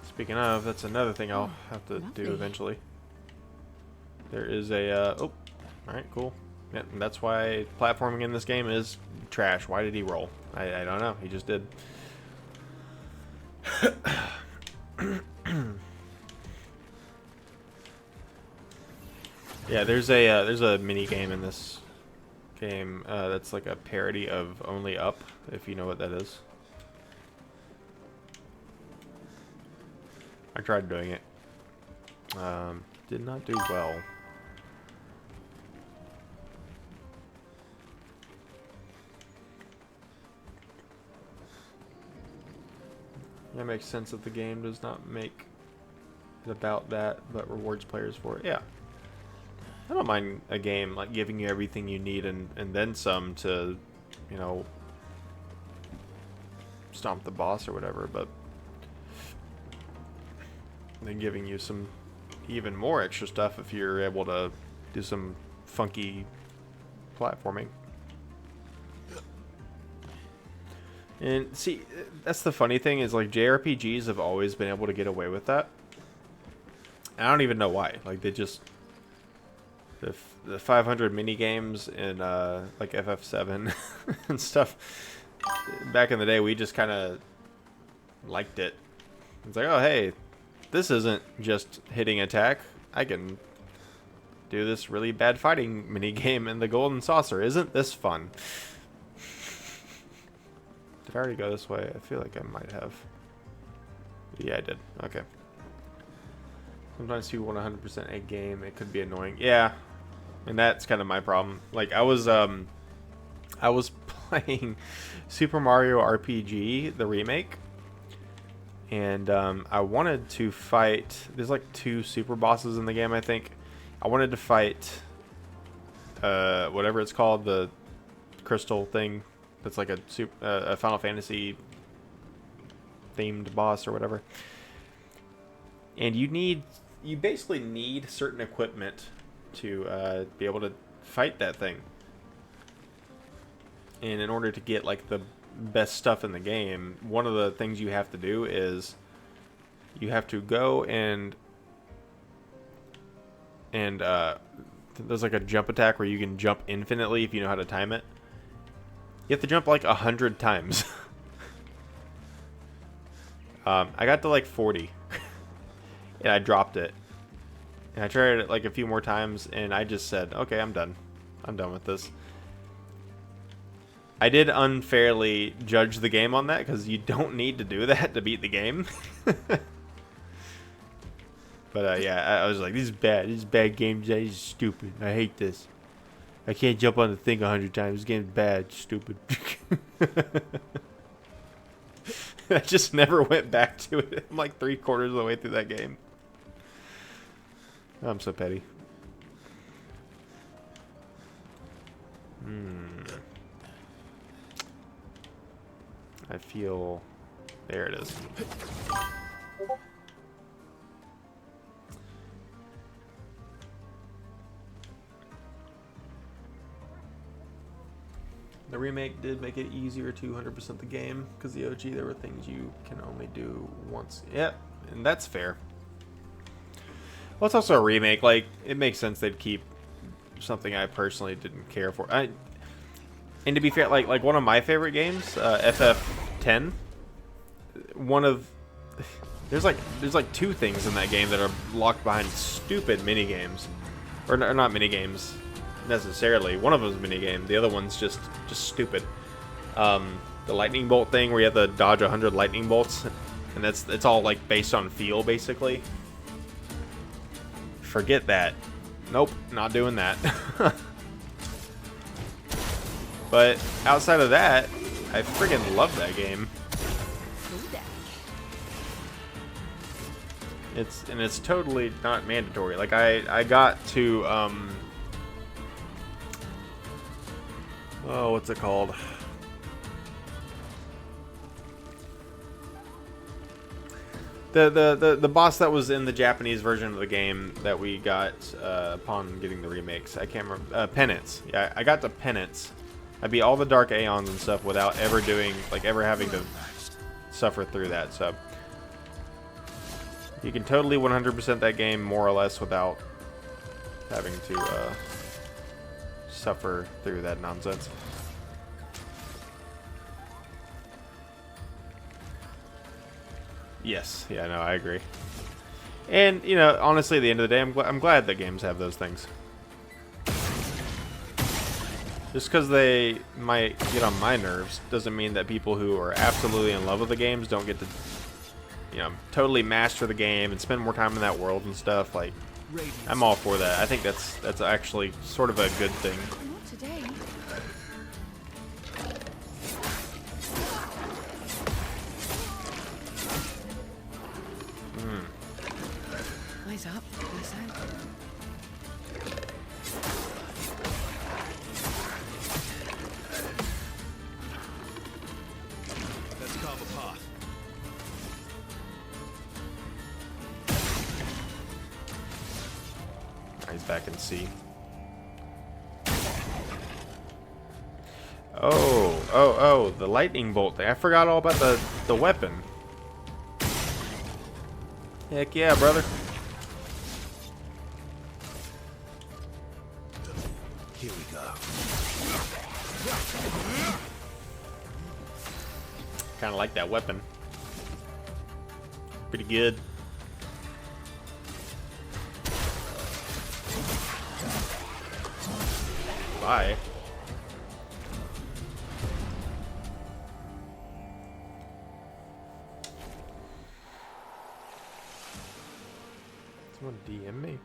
Speaking of, that's another thing I'll have to do eventually. There is a oh, all right, cool. Yeah, and that's why platforming in this game is trash. Why did he roll? I don't know. He just did. Yeah, there's a mini game in this game that's like a parody of Only Up, if you know what that is. I tried doing it. Did not do well. That makes sense that the game does not make it about that, but rewards players for it. Yeah. I don't mind a game like giving you everything you need and then some to, you know, stomp the boss or whatever, but then giving you some even more extra stuff if you're able to do some funky platforming. And see, that's the funny thing is like JRPGs have always been able to get away with that. I don't even know why. Like they just the 500 mini games in like FF7 and stuff. Back in the day, we just kind of liked it. It's like, oh hey, this isn't just hitting attack. I can do this really bad fighting mini game in the Golden Saucer. Isn't this fun? Did I already go this way? I feel like I might have. Yeah, I did. Okay. Sometimes you want 100% a game. It could be annoying. Yeah, and that's kind of my problem. Like I was playing Super Mario RPG, the remake, and I wanted to fight. There's like 2 super bosses in the game, I think. I wanted to fight whatever it's called, the crystal thing. That's like a Final Fantasy themed boss or whatever. And you basically need certain equipment to be able to fight that thing. And in order to get like the best stuff in the game, one of the things you have to do is you have to go and there's like a jump attack where you can jump infinitely if you know how to time it. You have to jump like 100 times. I got to like 40 and I dropped it. And I tried it like a few more times and I just said, okay, I'm done. I'm done with this. I did unfairly judge the game on that because you don't need to do that to beat the game. But yeah, I was like, this is bad. This is bad game design. This is stupid. I hate this. I can't jump on the thing 100 times. This game's bad. It's stupid. I just never went back to it. I'm like 3/4 of the way through that game. I'm so petty. I feel... There it is. The remake did make it easier to 100% the game, because the OG, there were things you can only do once. Yep, and that's fair. Well, it's also a remake. Like, it makes sense they'd keep something I personally didn't care for. And to be fair, like one of my favorite games, FF10. One of there's like 2 things in that game that are locked behind stupid mini games, or not mini games necessarily. One of them's mini game. The other one's just stupid. The lightning bolt thing where you have to dodge 100 lightning bolts, and it's all like based on feel basically. Forget that. Nope, not doing that. But outside of that, I friggin' love that game. It's totally not mandatory. Like I got to oh, what's it called? The boss that was in the Japanese version of the game that we got upon getting the remakes. I can't remember. Penance. Yeah, I got to Penance. I beat all the Dark Aeons and stuff without ever having to suffer through that. So you can totally 100% that game more or less without having to suffer through that nonsense. Yes, yeah, no, I agree. And you know, honestly, at the end of the day, I'm glad that games have those things. Just because they might get on my nerves doesn't mean that people who are absolutely in love with the games don't get to, you know, totally master the game and spend more time in that world and stuff. Like, I'm all for that. I think that's actually sort of a good thing. Not today. Eyes up. Eyes out. Let's carve a path. He's back in C. Oh, the lightning bolt thing. I forgot all about the weapon. Heck yeah, brother. Here we go. Kind of like that weapon. Pretty good. Bye. Someone DM me.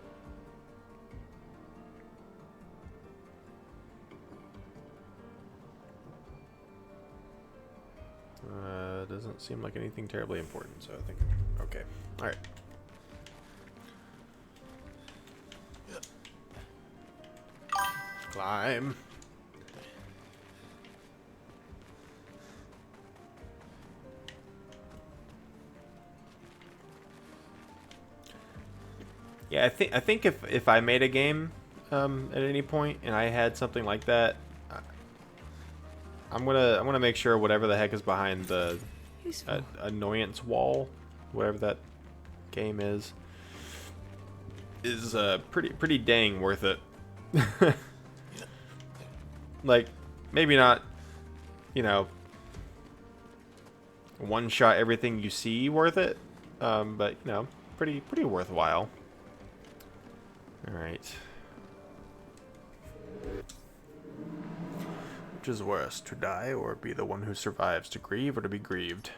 Doesn't seem like anything terribly important, so I think okay. All right. Climb. Yeah, I think if I made a game at any point and I had something like that, I'm gonna make sure whatever the heck is behind the annoyance wall, whatever that game is pretty dang worth it. Like, maybe not, you know, one shot everything you see worth it, but you know, pretty worthwhile. All right. Which is worse, to die or be the one who survives? To grieve or to be grieved?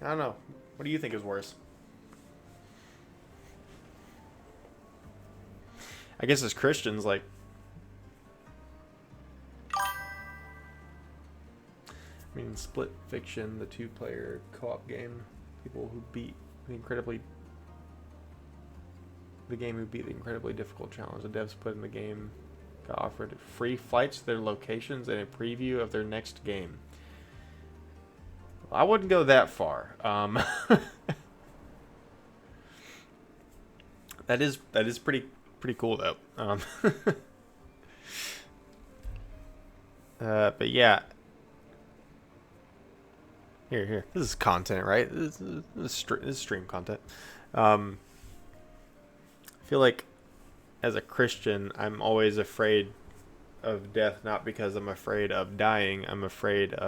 I don't know. What do you think is worse? I guess as Christians, like, I mean, Split Fiction, the 2-player co-op game, people who beat the game who beat the incredibly difficult challenge the devs put in the game got offered free flights to their locations and a preview of their next game. I wouldn't go that far. That is pretty cool though. But yeah. Here. This is content, right? This is stream content. I feel like as a Christian, I'm always afraid of death, not because I'm afraid of dying. I'm afraid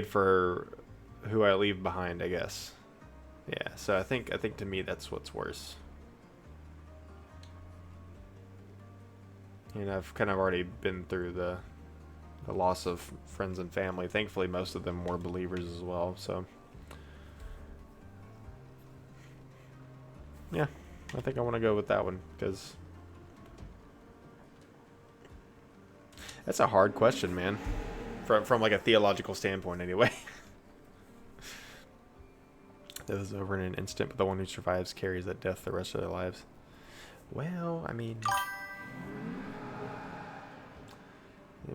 for who I leave behind, I guess. Yeah, so I think to me that's what's worse. And I've kind of already been through the loss of friends and family. Thankfully, most of them were believers as well, so yeah, I think I want to go with that one, because that's a hard question, man. From like a theological standpoint, anyway. Death is over in an instant, but the one who survives carries that death the rest of their lives. Well, I mean,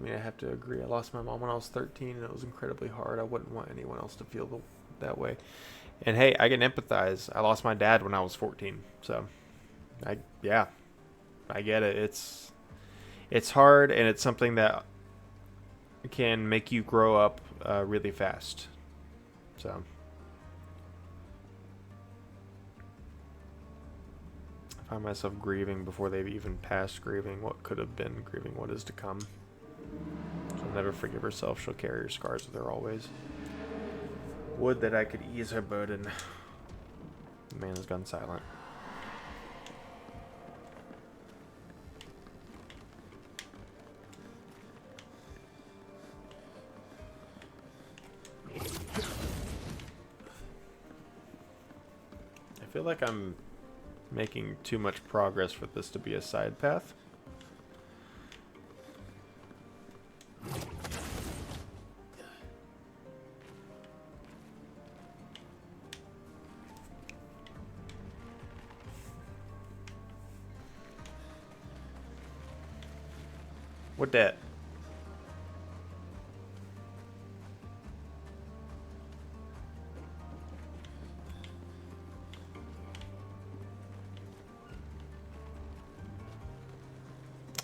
I have to agree. I lost my mom when I was 13, and it was incredibly hard. I wouldn't want anyone else to feel that way. And hey, I can empathize. I lost my dad when I was 14, so I get it. It's hard, and it's something that can make you grow up really fast. So I find myself grieving before they've even passed grieving what could have been, grieving what is to come. She'll never forgive herself. She'll carry her scars with her always. Would that I could ease her burden. The man has gone silent. I feel like I'm making too much progress for this to be a side path. What that?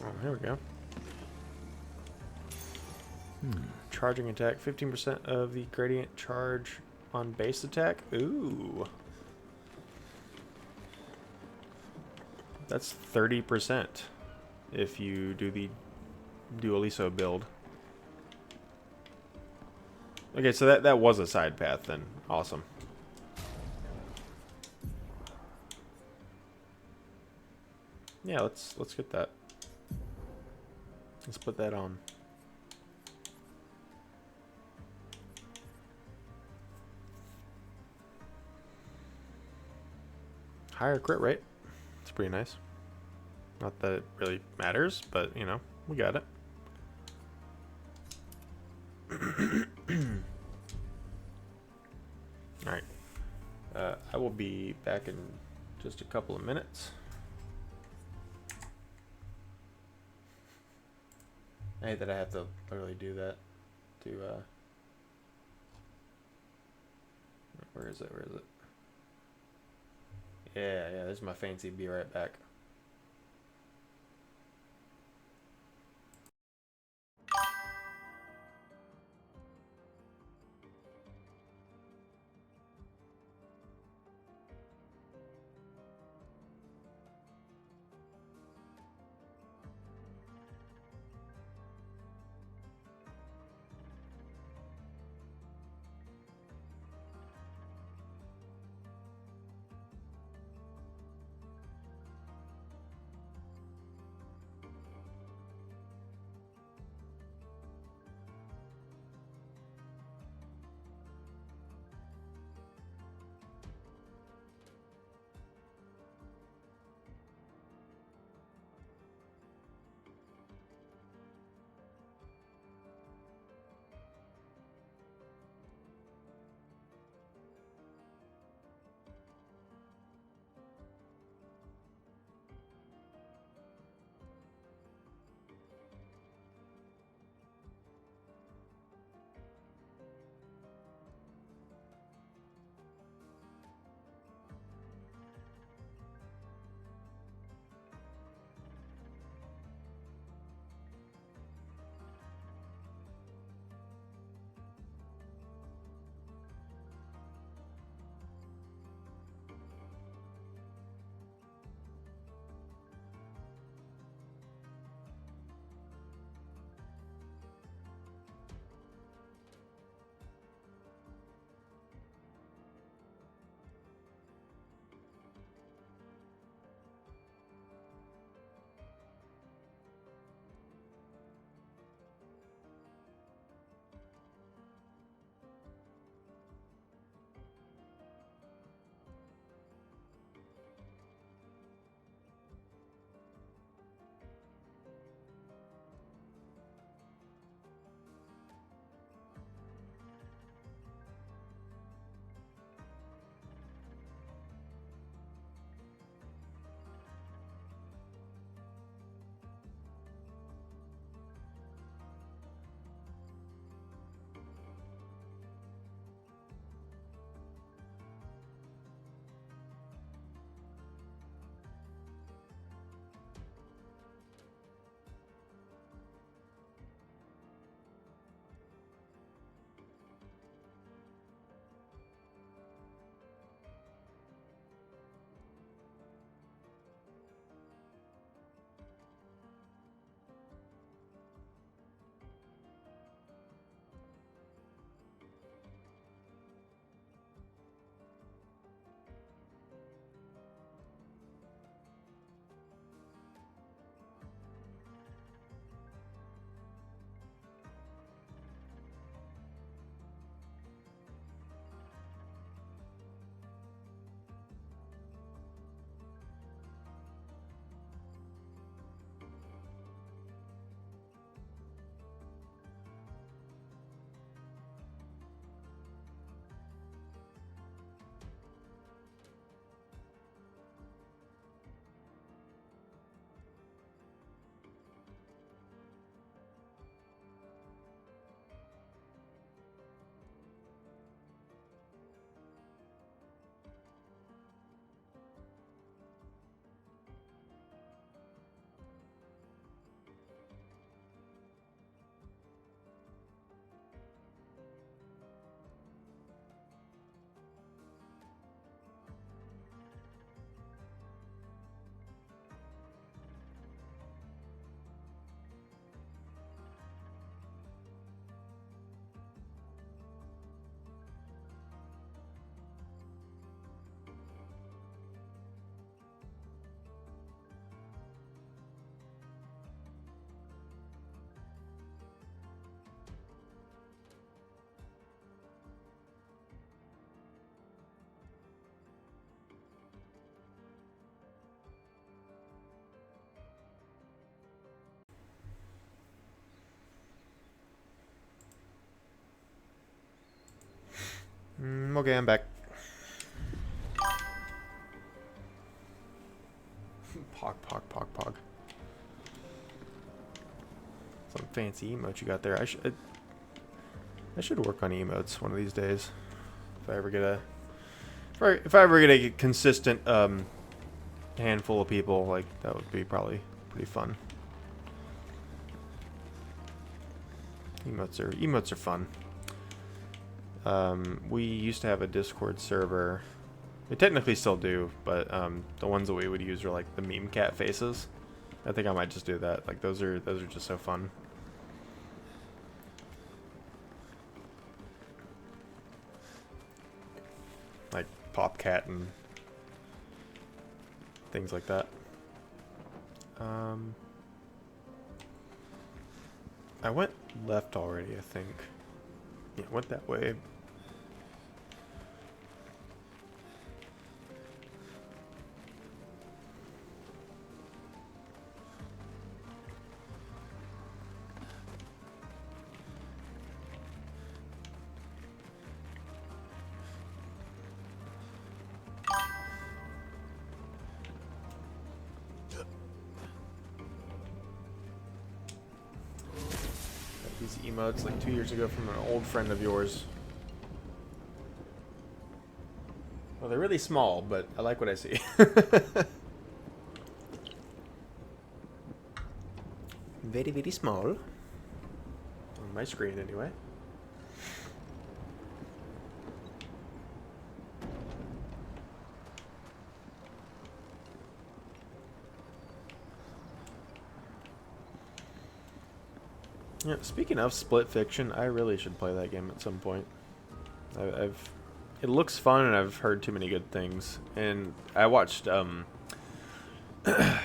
Oh, here we go. charging attack. 15% of the gradient charge on base attack. Ooh. That's 30% if you do the Dualiso build. Okay, so that was a side path then. Awesome. Yeah, let's get that. Let's put that on. Higher crit rate. It's pretty nice. Not that it really matters, but you know, we got it. Alright. I will be back in just a couple of minutes. I hate that I have to literally do that to where is it? Where is it? Yeah, there's my fancy be right back. Okay, I'm back. Pog, pog, pog, pog. Some fancy emote you got there. I should work on emotes one of these days. If I ever get a, if I ever get a consistent handful of people, like that would be probably pretty fun. Emotes are fun. We used to have a Discord server. We technically still do, but the ones that we would use are like the meme cat faces. I think I might just do that. Like those are just so fun. Like Popcat and things like that. I went left already, I think. Yeah, went that way. These emotes like 2 years ago from an old friend of yours. Well, they're really small, but I like what I see. Very, very small. On my screen, anyway. Yeah, speaking of Split Fiction, I really should play that game at some point. It looks fun, and I've heard too many good things. And I watched there's a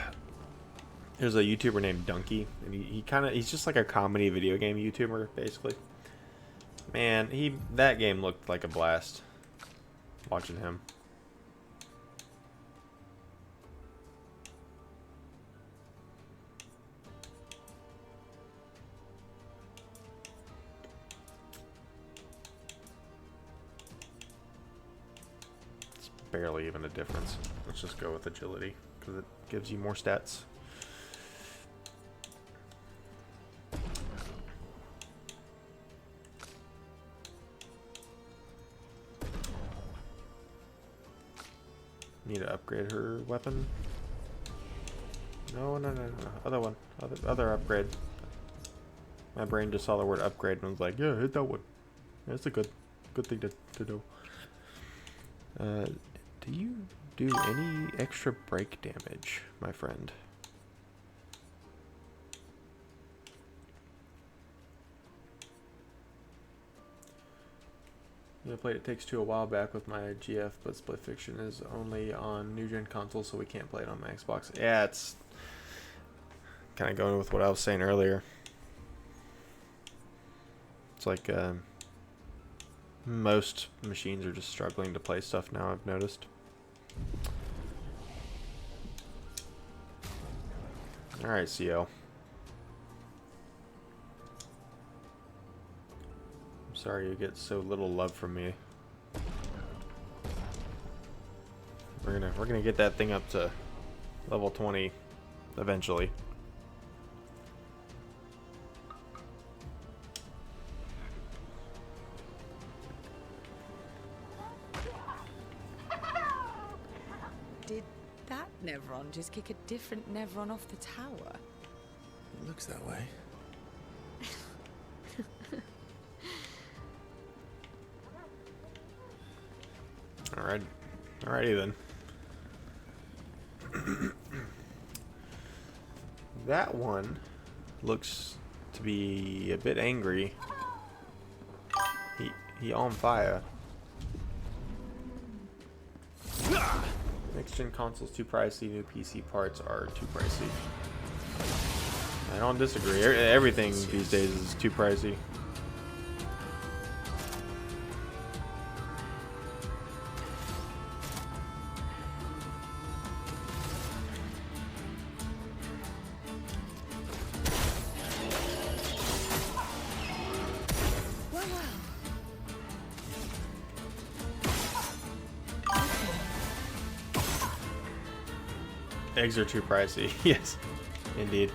YouTuber named Donkey, and he's just like a comedy video game YouTuber, basically. Man, that game looked like a blast. Watching him. Barely even a difference. Let's just go with agility because it gives you more stats. Need to upgrade her weapon. No. Other one. Other upgrade. My brain just saw the word upgrade and was like, yeah, hit that one. That's a good thing to do. Do you do any extra break damage, my friend? I played It Takes Two a while back with my GF, but Split Fiction is only on new gen consoles, so we can't play it on my Xbox. Yeah, it's kind of going with what I was saying earlier. It's like most machines are just struggling to play stuff now, I've noticed. Alright, CO. I'm sorry you get so little love from me. We're gonna get that thing up to level 20 eventually. Did that Nevron just kick a different Nevron off the tower? It looks that way. Alrighty then. That one looks to be a bit angry. He on fire. Next gen consoles too pricey, new PC parts are too pricey. I don't disagree. Everything these days is too pricey. Eggs are too pricey. Yes, indeed.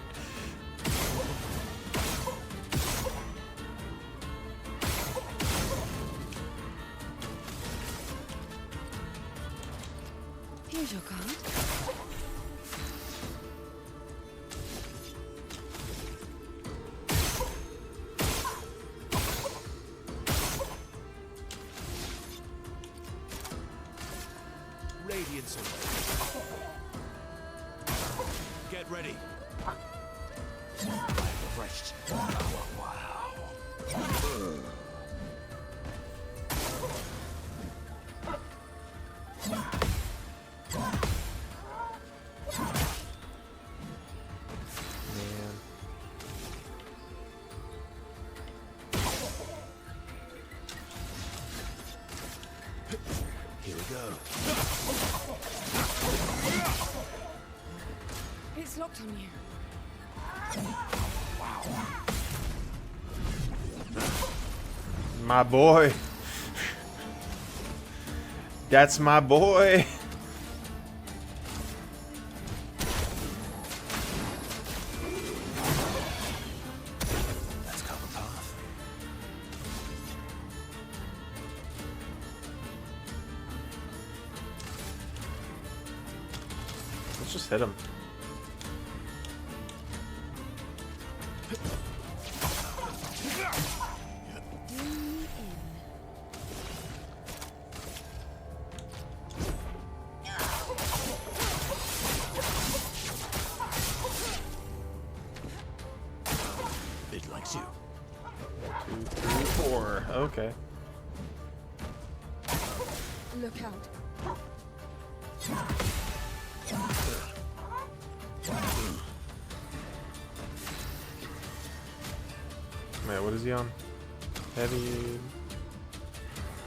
Here's your card. Radiance away. Get ready. Refreshed. Wow. Man. Here we go. It's locked on you. My boy. That's my boy. Let's cover path. Let's just hit him. It likes you. 2, 3, 4. Okay. Look out. Wait, what is he on? Heavy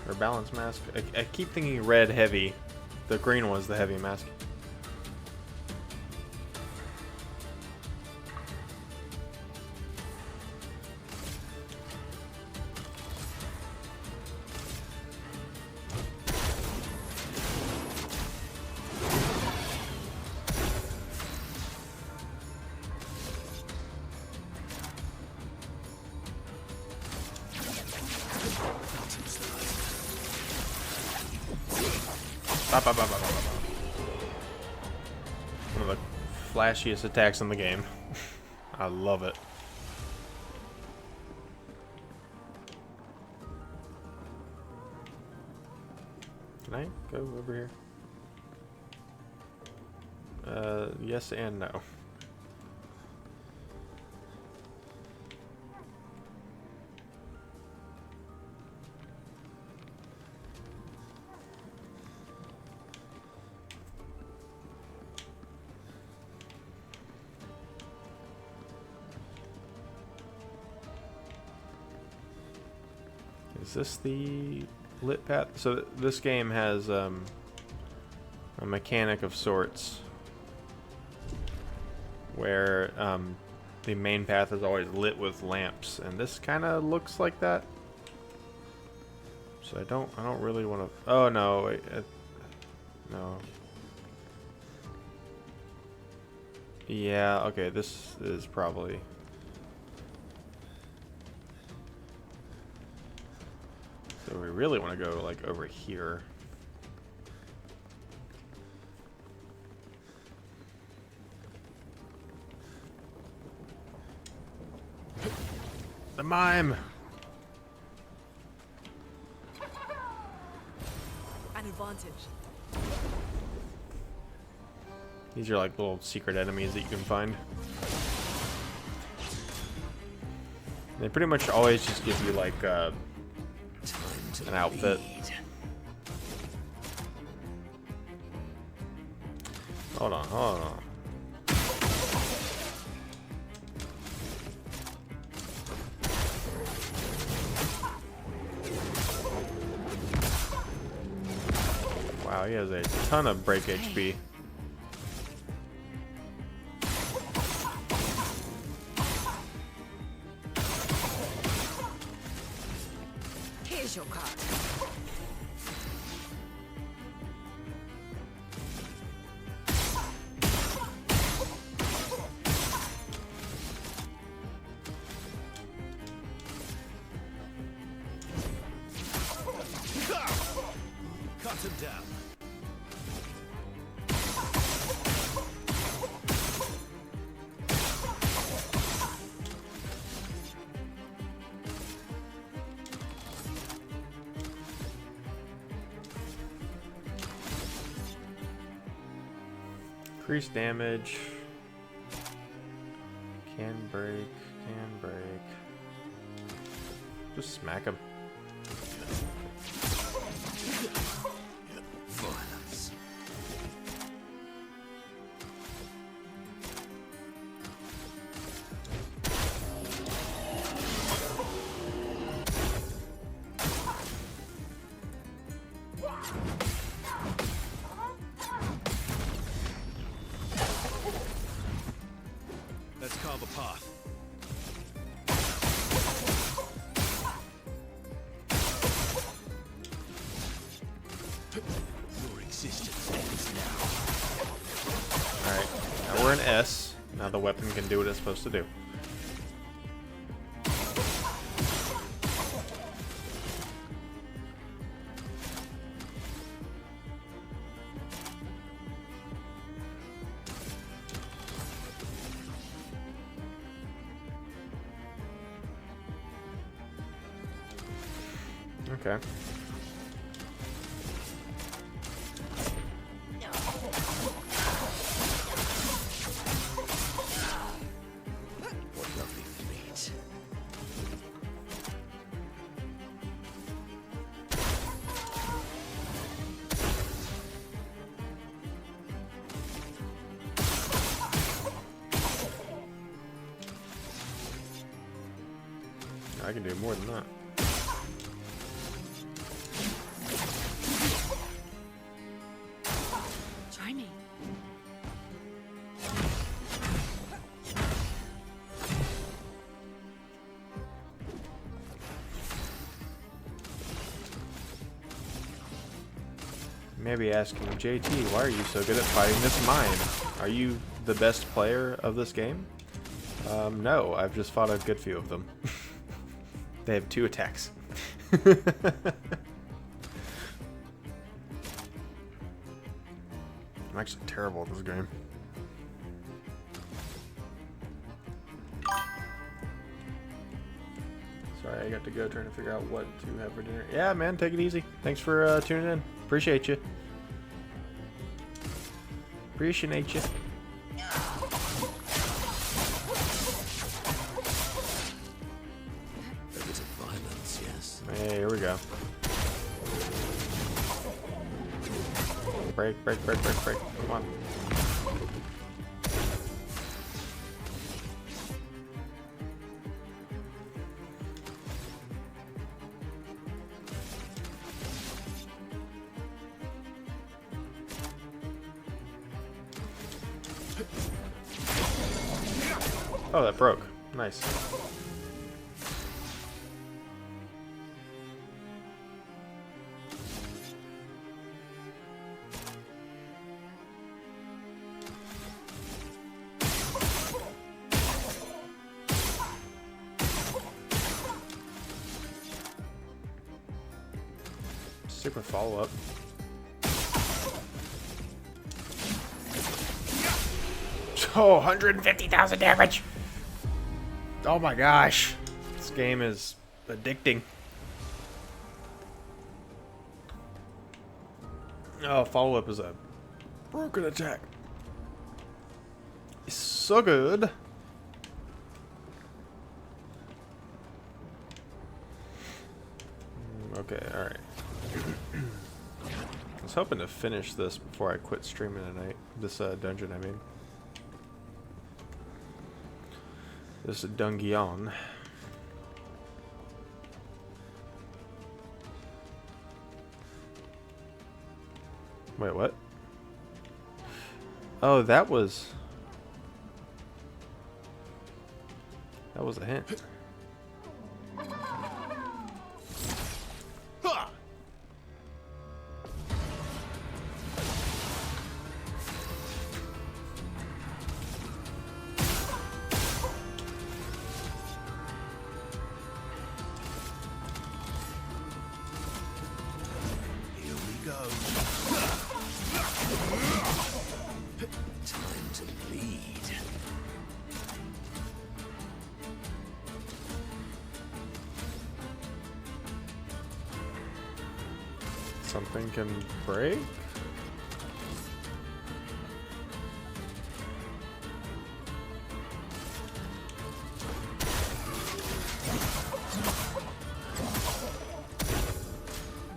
or balance mask? I keep thinking red heavy. The green was the heavy mask. Bop, bop, bop, bop, bop, bop. One of the flashiest attacks in the game. I love it. Can I go over here? Yes and no. Is this the lit path? So this game has a mechanic of sorts where the main path is always lit with lamps, and this kind of looks like that. So I don't really want to. Oh no, wait, no. Yeah, okay, this is probably. So we really want to go like over here. The mime. An advantage. These are like little secret enemies that you can find. They pretty much always just give you like an outfit. Hold on, hold on. Wow, he has a ton of break HP. Here's your card. Hunt him down. Increase damage. Can break. Can break. Just smack him. Violence. Let's carve a path. Your existence ends now. Alright, now we're in S. Now the weapon can do what it's supposed to do. Okay. What lovely feet. I can do more than that. Try me. Maybe asking JT, why are you so good at fighting this mine? Are you the best player of this game? No, I've just fought a good few of them. They have 2 attacks. I'm actually terrible at this game. Sorry, I got to go trying to figure out what to have for dinner. Yeah, man, take it easy. Thanks for tuning in. Appreciate you. Appreciate you. A bit of violence, yes. Hey, here we go. Break, break, break, break, break. Come on. Oh, that broke. Nice. Super follow-up. Oh, 150,000 damage! Oh my gosh. This game is addicting. Oh, follow-up is a broken attack. It's so good. Okay, alright. I was hoping to finish this before I quit streaming tonight. This dungeon, I mean. This is Dungeon. Wait, what? Oh, that was a hint. Here we go. Something can break?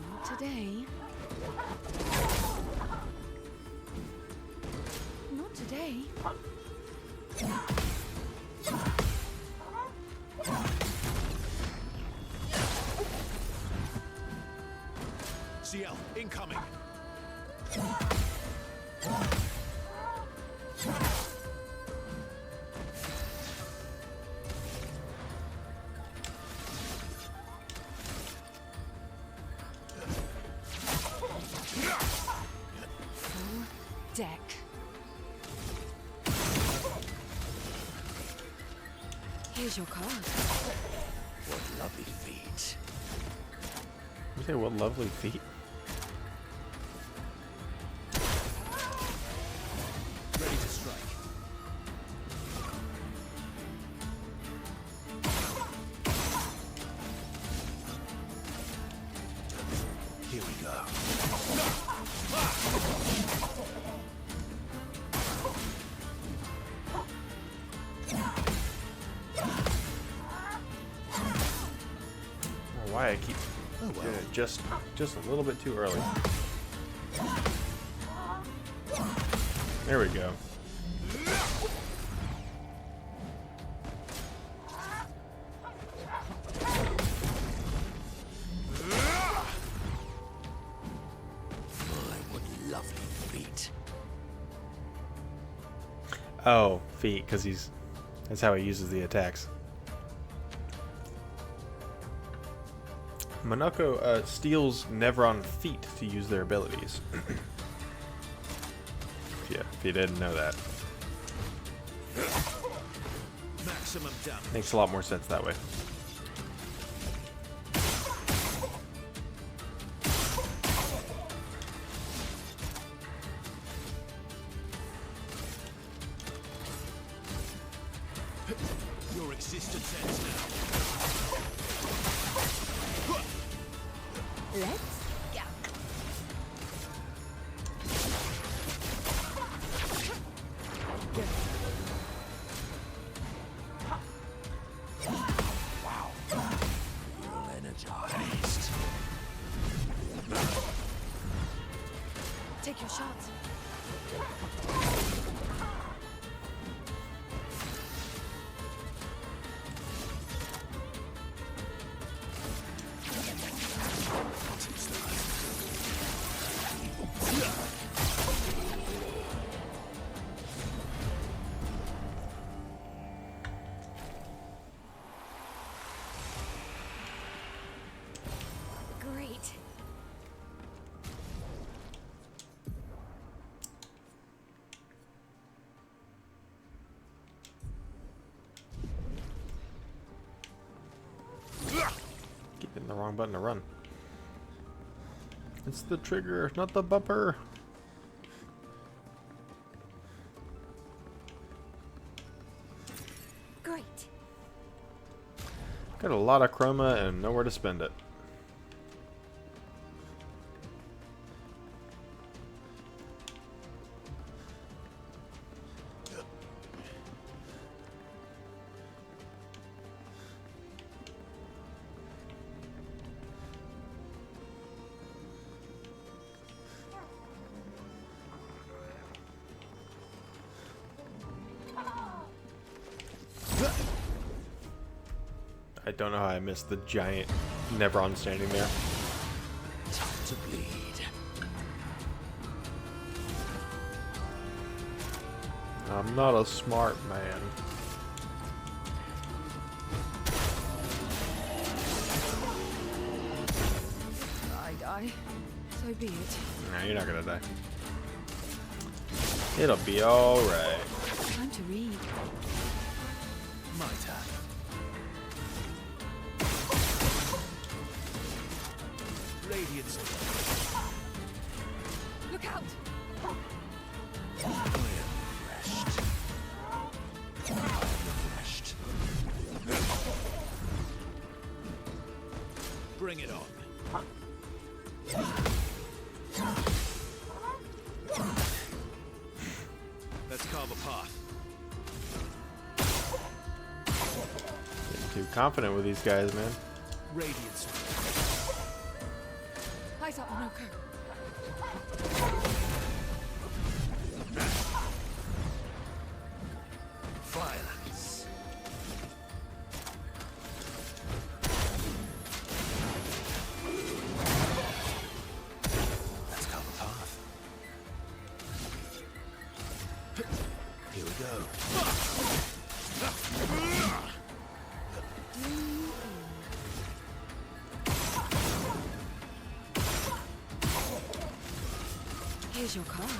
Not today. Not today. CL, incoming. Full deck. Here's your card. What lovely feet. You say what lovely feet? Ready to strike. Here we go. I don't know why I keep doing it just a little bit too early. There we go. My, what lovely feet. Oh, feet, because that's how he uses the attacks. Monoko steals Nevron feet to use their abilities. Yeah, if you didn't know that. Maximum damage. Makes a lot more sense that way. Your existence ends now. Let's go. Feel energized. Take your shots. Great. Keep hitting the wrong button to run. It's the trigger, not the bumper. Great. Got a lot of chroma and nowhere to spend it. I don't know how I missed the giant Nevron standing there. Time to bleed. I'm not a smart man. I die. So be it. No, you're not gonna die. It'll be alright. Time to read. My turn. Radiance. Look out! I am refreshed. I am refreshed. Bring it on. Let's carve a path. Getting too confident with these guys, man. Radiance. Eyes up, Monoko. Violence. Let's carve a path. Here we go. Here's your card.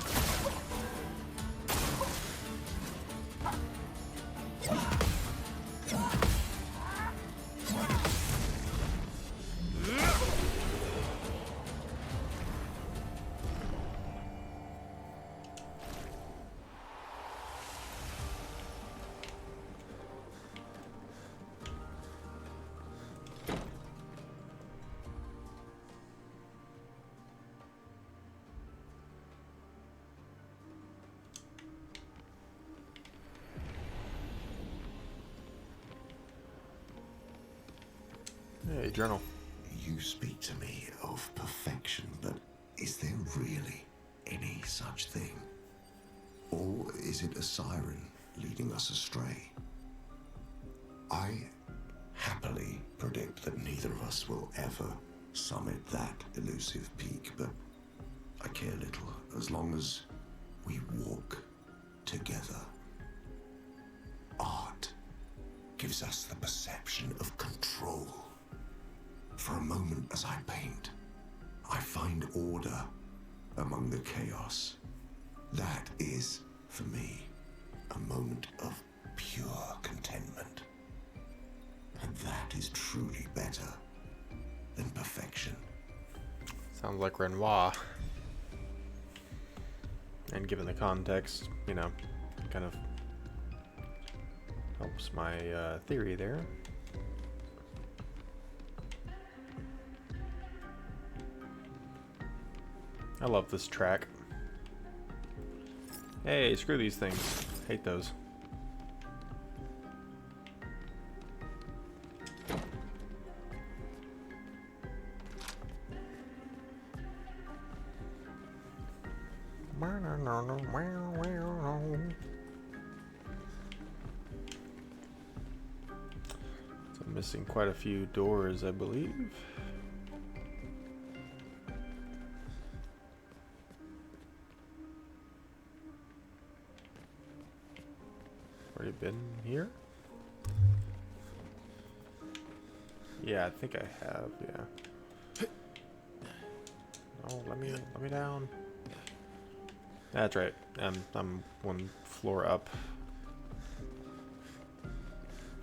Hey, journal. You speak to me of perfection, but is there really any such thing? Or is it a siren leading us astray? I happily predict that neither of us will ever summit that elusive peak, but I care little as long as we walk together. Art gives us the perception of control. For a moment as I paint, I find order among the chaos. That is, for me, a moment of pure contentment. And that is truly better than perfection. Sounds like Renoir. And given the context, you know, kind of helps my theory there. I love this track. Hey, screw these things. Hate those. So I'm missing quite a few doors, I believe. Already been here? Yeah, I think I have, yeah. Oh, let me down. That's right. I'm one floor up.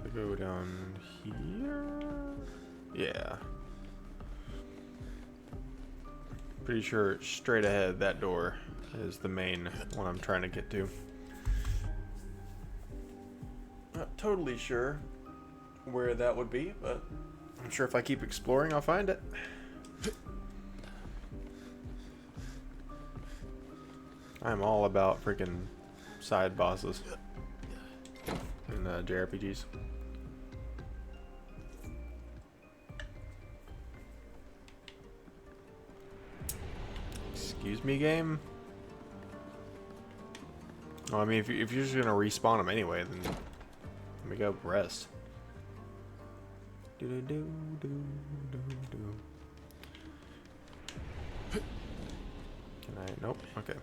I go down here. Yeah. Pretty sure straight ahead that door is the main one I'm trying to get to. Not totally sure where that would be, but I'm sure if I keep exploring, I'll find it. I'm all about freaking side bosses in JRPGs. Excuse me, game? Well, I mean, if you're just gonna respawn them anyway, then let me go rest. Can I? Nope. Okay.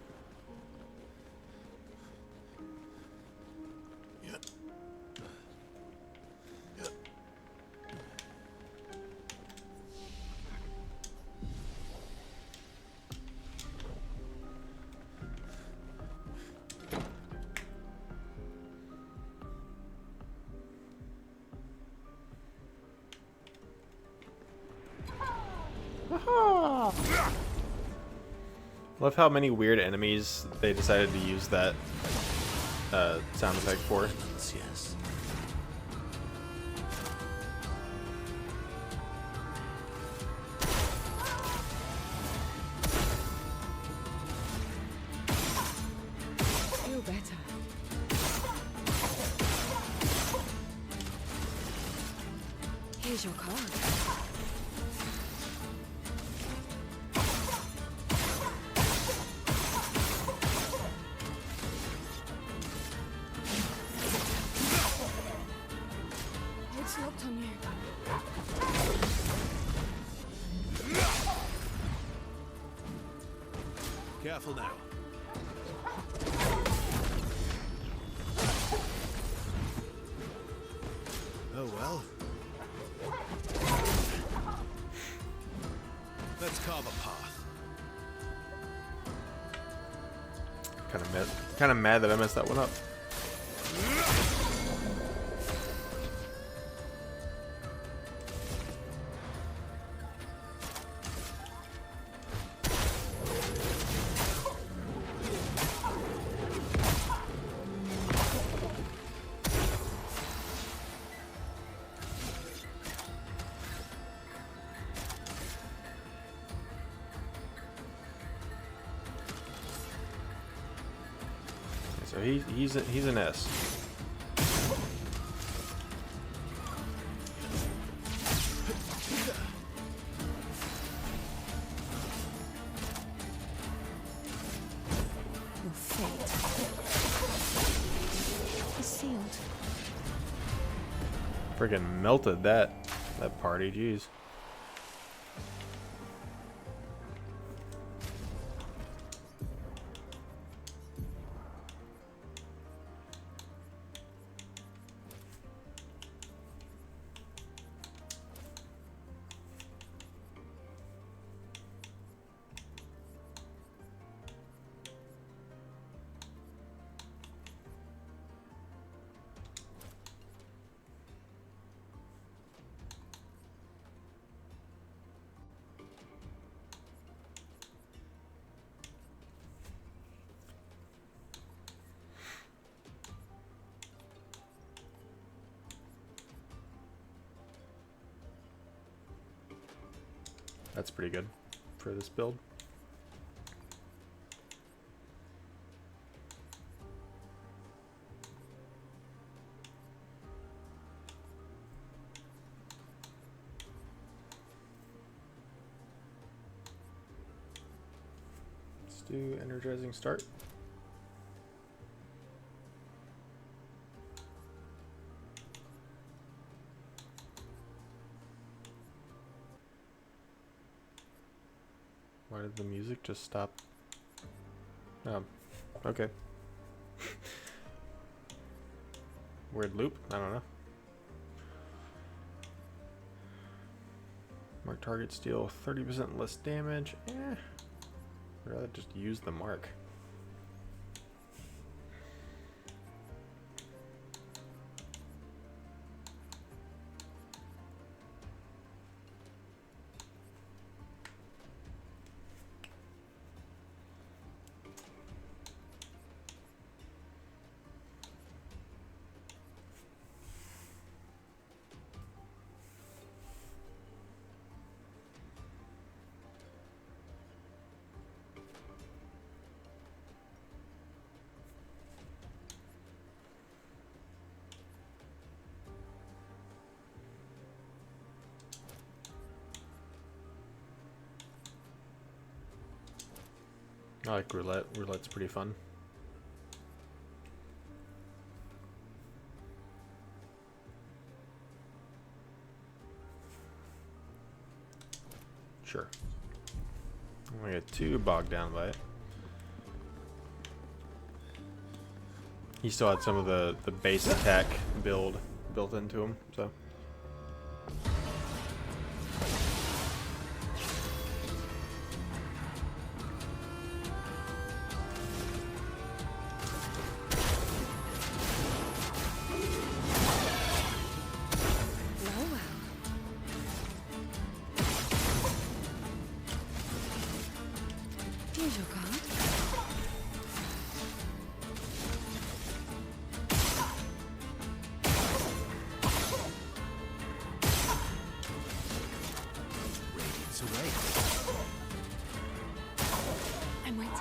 Love how many weird enemies they decided to use that sound effect for. Yes. Here's your card. It's locked on you. Careful now. Oh well. Let's carve a path. Kind of mad that I messed that one up. So he's an S. Your fate is sealed. Friggin' melted that party, jeez. That's pretty good for this build. Let's do energizing start. Why did the music just stop? Okay. Weird loop? I don't know. Mark targets deal 30% less damage. I'd rather just use the mark. I like roulette. Roulette's pretty fun. Sure. I don't get too bogged down by it. He still had some of the base attack build built into him, so. Here's your card. Radiance away. I'm waiting.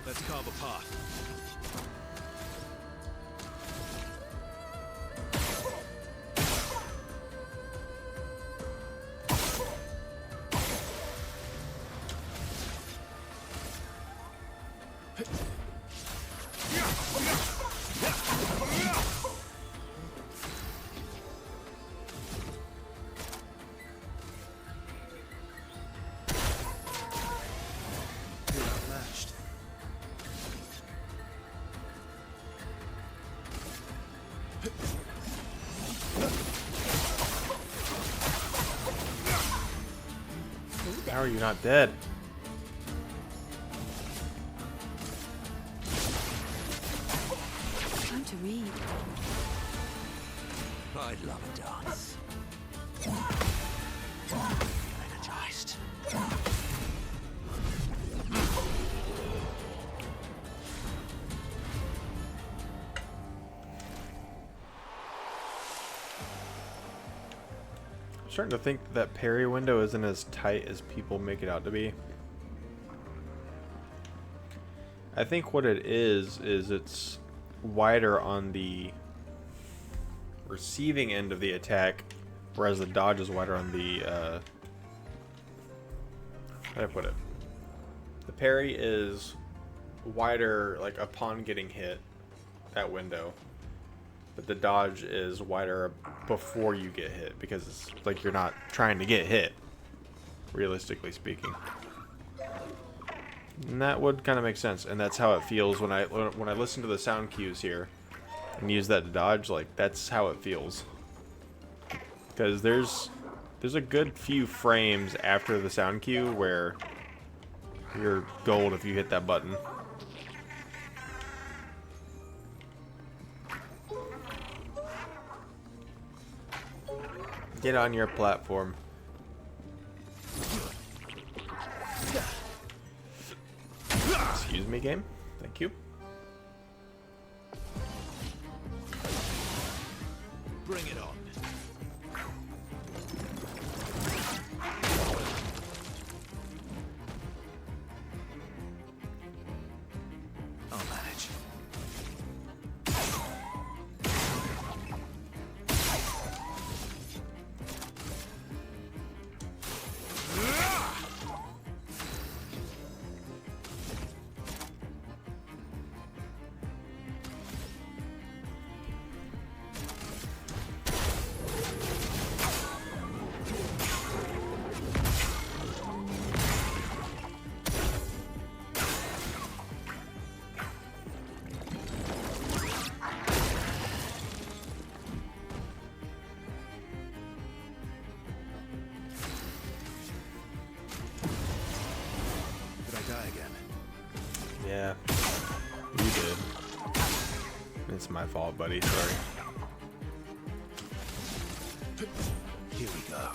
Let's carve a path. You're outmatched. How are you not dead? Time to read. I love a dance. Energized. I'm starting to think that parry window isn't as tight as people make it out to be. I think what it is it's wider on the receiving end of the attack, whereas the dodge is wider on the, how do I put it? The parry is wider, like, upon getting hit, that window. But the dodge is wider before you get hit, because it's like you're not trying to get hit, realistically speaking. And that would kind of make sense, and that's how it feels when I listen to the sound cues here and use that to dodge. Like, that's how it feels, because there's a good few frames after the sound cue where you're gold if you hit that button. Get on your platform. Excuse me, game. Thank you. Bring it on. I'll manage. Did I die again? Yeah, you did. It's my fault, buddy. Sorry. Here we go.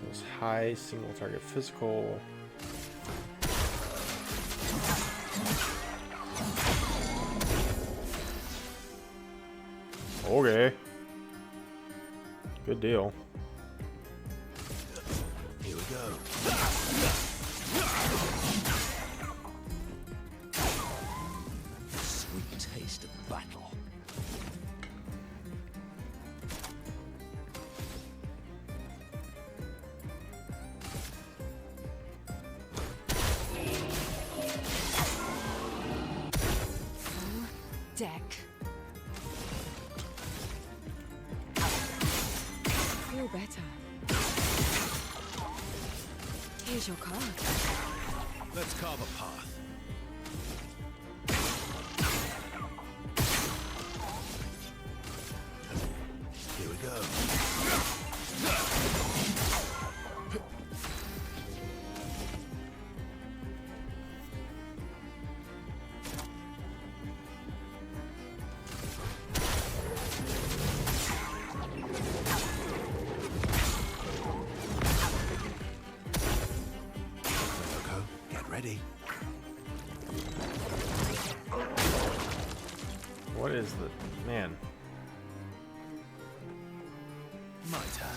Those high single target physical. Okay. Good deal. Here we go. Sweet taste of battle. Deck. Feel better. Here's your card. Let's carve a path. Here we go. ready. What is the man? My turn.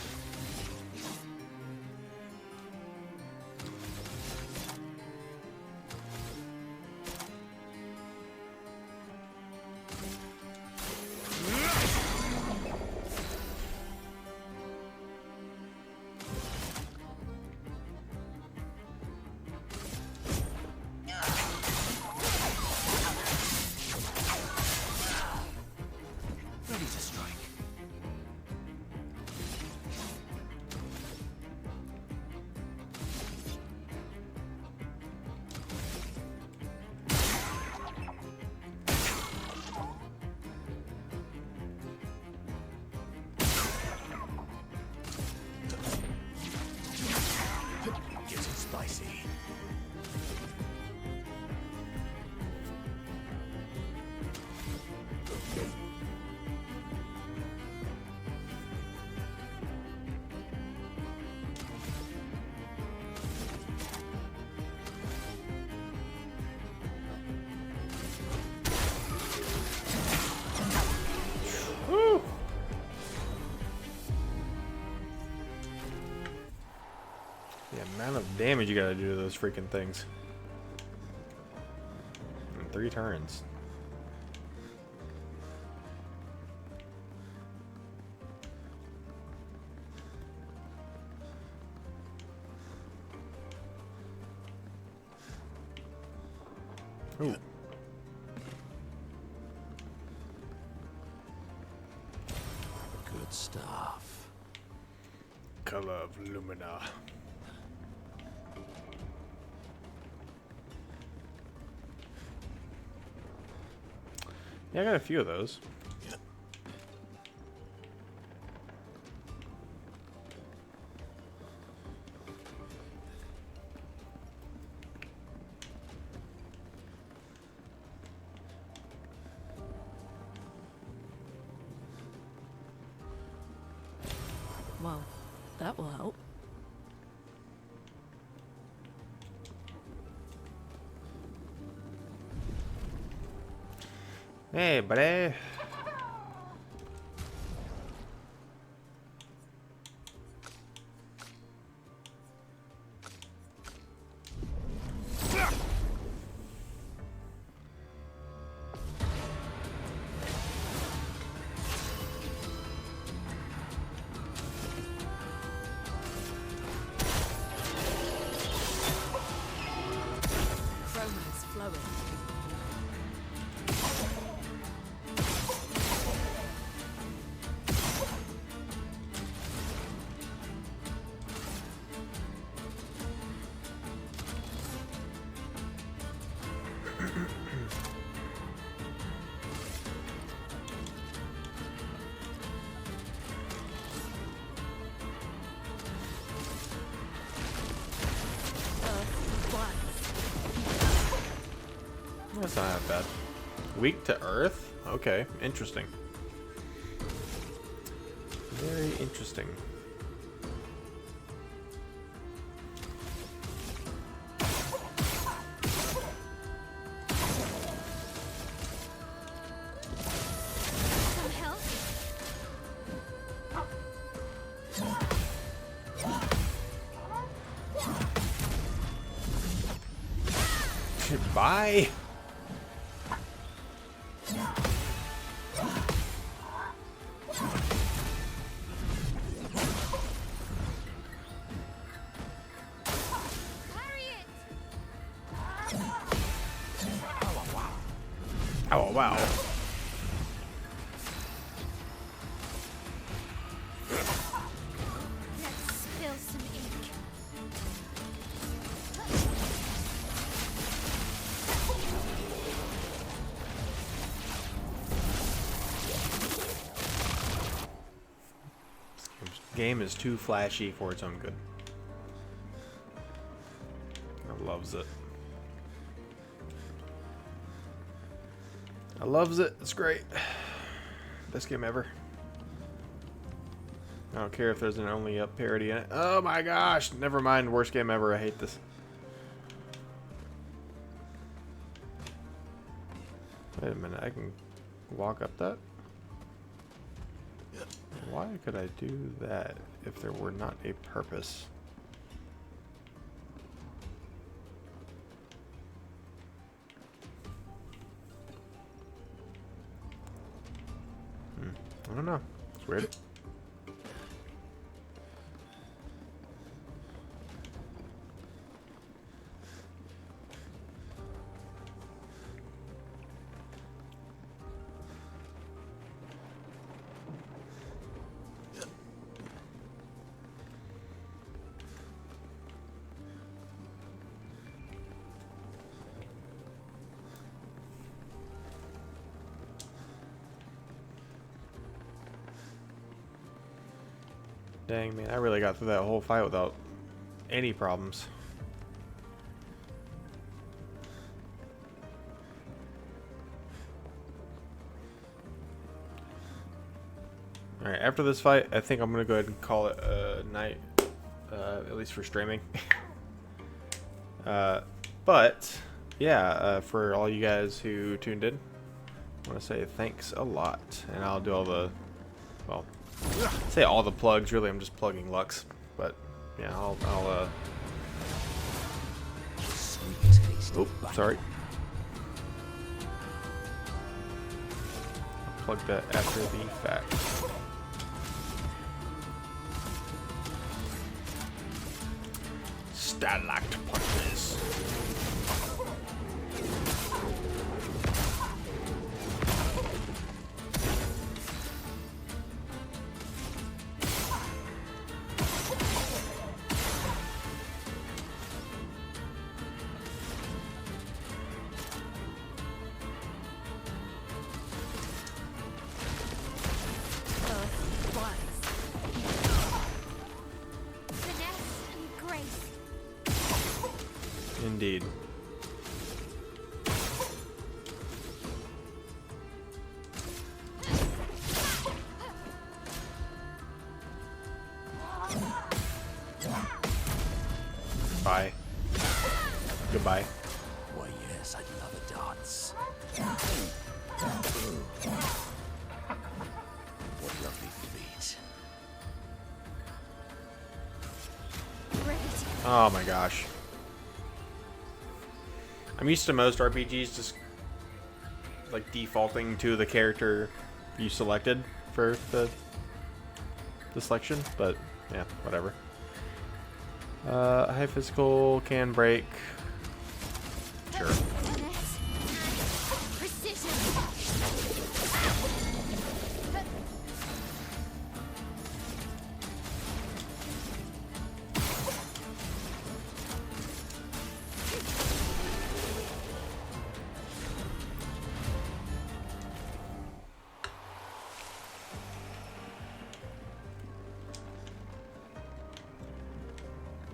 Ready to strike. Getting spicy. Woo! The amount of damage you gotta do to those freaking things. In 3 turns. Ooh. Good stuff. Color of Lumina. Yeah, I got a few of those. Well, that will help. Hey, buddy. Chroma is flowing. That's not that bad. Weak to earth? Okay, interesting. Very interesting. Some help? Bye. Carry it! Oh wow. Let's spill some ink. Game is too flashy for its own good. I loves it. I loves it. It's great. Best game ever. I don't care if there's an only up parody in it. Oh my gosh! Never mind. Worst game ever. I hate this. Wait a minute, I can walk up that? Why could I do that if there were not a purpose? I don't know. It's weird. Dang, man, I really got through that whole fight without any problems. Alright, after this fight, I think I'm going to go ahead and call it a night, at least for streaming. But, yeah, for all you guys who tuned in, I want to say thanks a lot. And I'll do all the, well, say all the plugs. Really, I'm just plugging Lux. But, yeah, I'll oh, sorry. I'll plug that after the fact. Stalactite punches. Indeed. Bye. Goodbye. Why, yes, I'd love a dance. What lovely feet. Oh my gosh. I'm used to most RPGs just like defaulting to the character you selected for the selection, but yeah, whatever. High physical can break. Sure.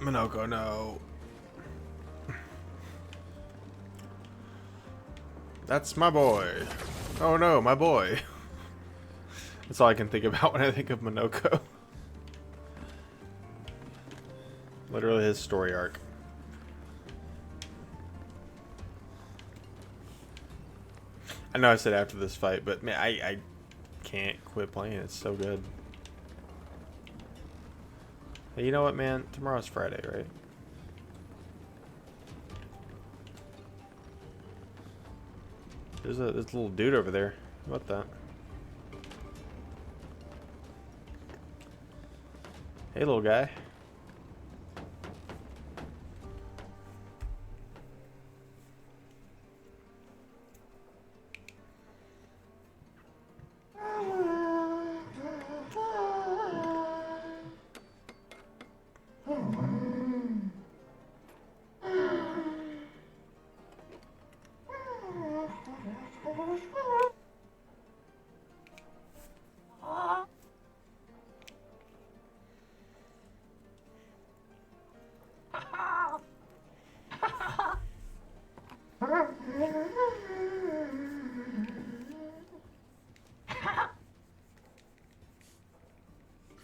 Minoko, no. That's my boy. Oh no, my boy. That's all I can think about when I think of Minoko. Literally his story arc. I know I said after this fight, but man, I can't quit playing. It's so good. Hey, you know what, man? Tomorrow's Friday, right? There's this little dude over there. What the? Hey, little guy.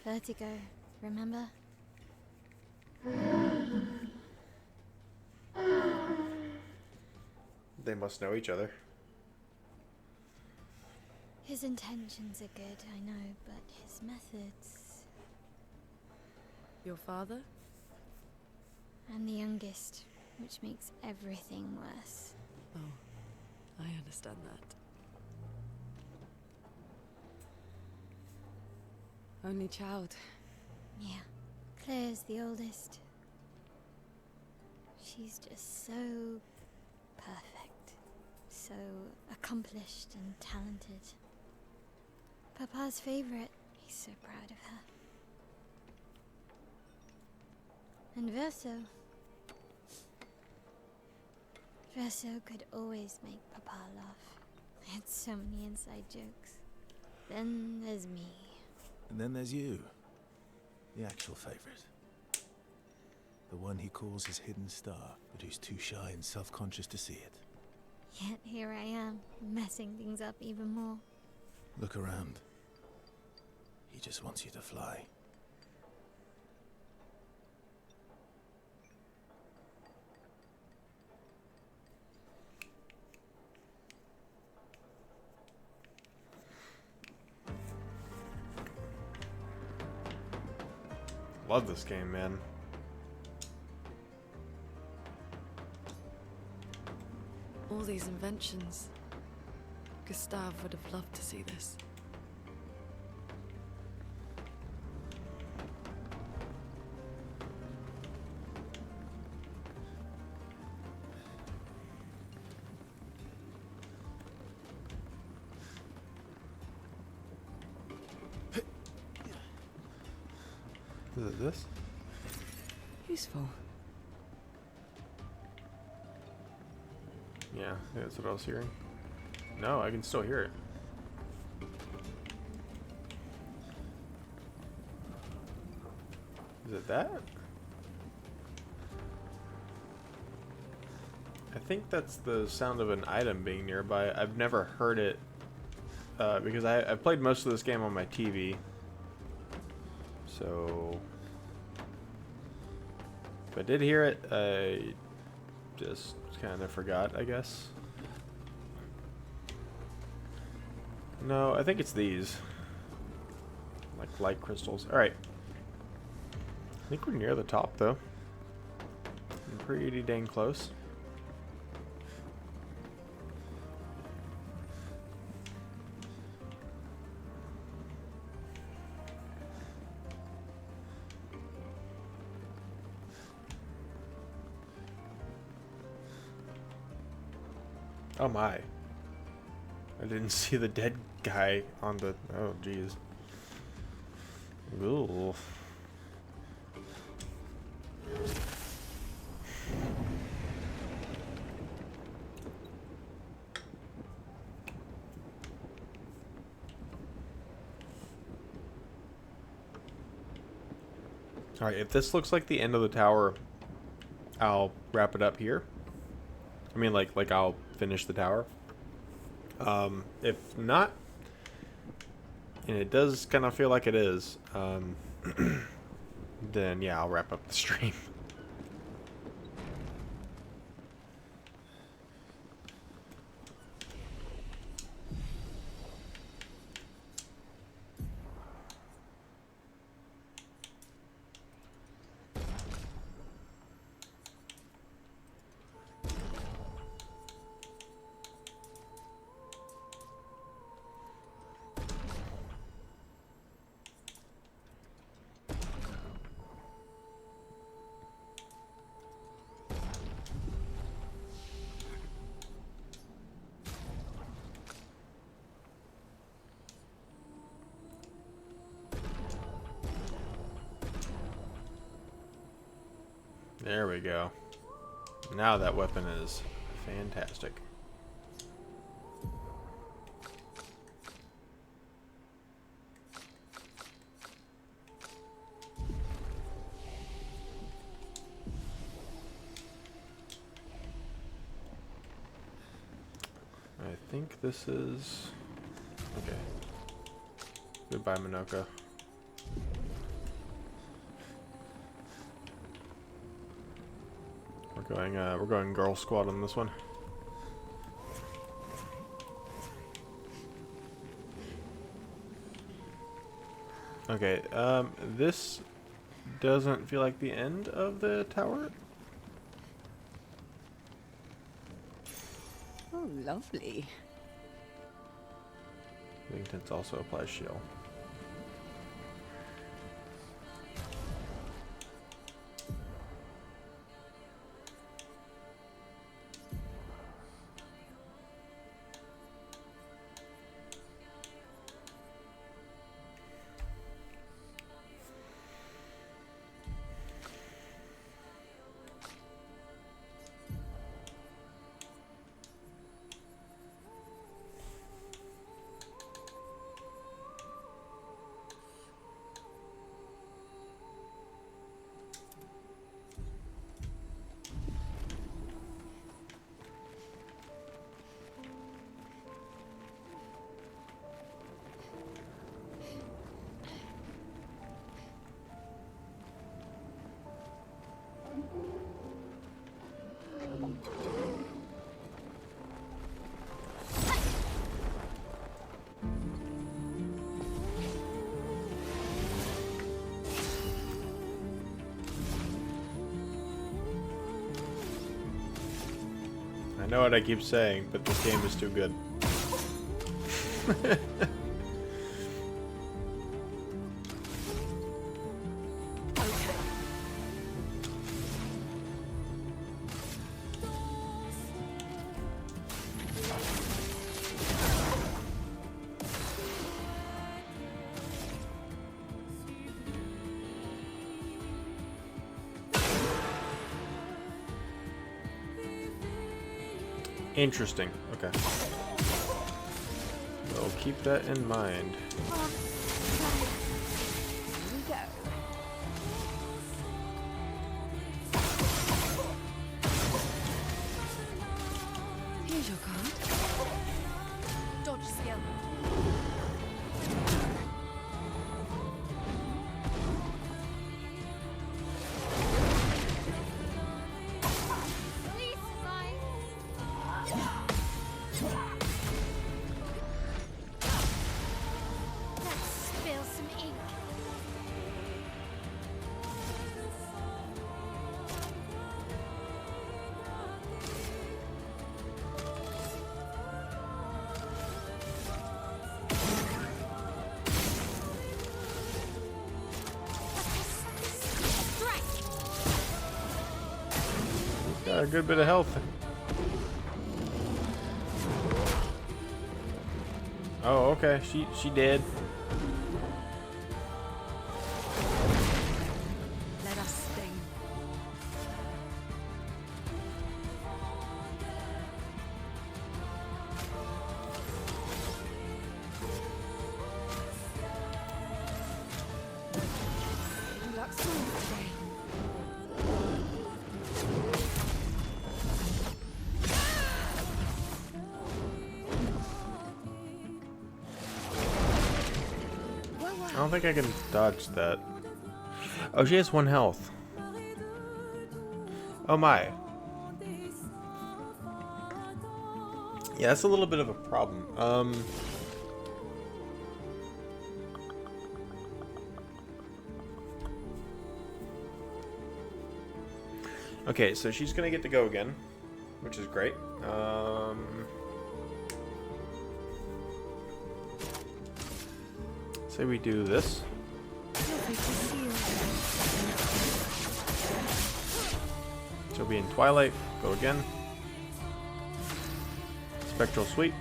Vertigo, remember? They must know each other. His intentions are good, I know, but his methods... Your father? I'm the youngest, which makes everything worse. Oh, I understand that. Only child. Yeah, Claire's the oldest. She's just so perfect, so accomplished and talented. Papa's favorite. He's so proud of her. And Verso could always make Papa laugh. I had so many inside jokes. Then there's me. And then there's you. The actual favorite. The one he calls his hidden star, but who's too shy and self-conscious to see it. Yet here I am, messing things up even more. Look around. He just wants you to fly. Love this game, man. All these inventions. Gustave would have loved to see this. Is it this? Useful. Yeah, that's what I was hearing. No, I can still hear it. Is it that? I think that's the sound of an item being nearby. I've never heard it because I played most of this game on my TV. So if I did hear it, I just kind of forgot, I guess. No, I think it's these. Like light crystals. Alright. I think we're near the top, though. I'm pretty dang close. Oh my. I didn't see the dead guy on the... Oh, jeez. Ooh. Alright, if this looks like the end of the tower, I'll wrap it up here. I mean, like I'll finish the tower. If not, and it does kind of feel like it is, then yeah, I'll wrap up the stream. There we go. Now that weapon is fantastic. I think this is... Okay. Goodbye, Minoka. We're going Girl Squad on this one. Okay, this doesn't feel like the end of the tower. Oh, lovely. Intense also applies shield. I know what I keep saying, but this game is too good. Interesting. Okay. We'll keep that in mind. Here we go. Here's your card. Dodge skill. Please, Sai. Let's spill some ink. Strike. Got a good bit of health. Oh, okay. She did. Let us sting. Good luck swimming today. I don't think I can dodge that. Oh, she has 1 health. Oh my. Yeah, that's a little bit of a problem. Okay, so she's gonna get to go again, which is great. Say we do this. She'll be in Twilight. Go again. Spectral Sweep.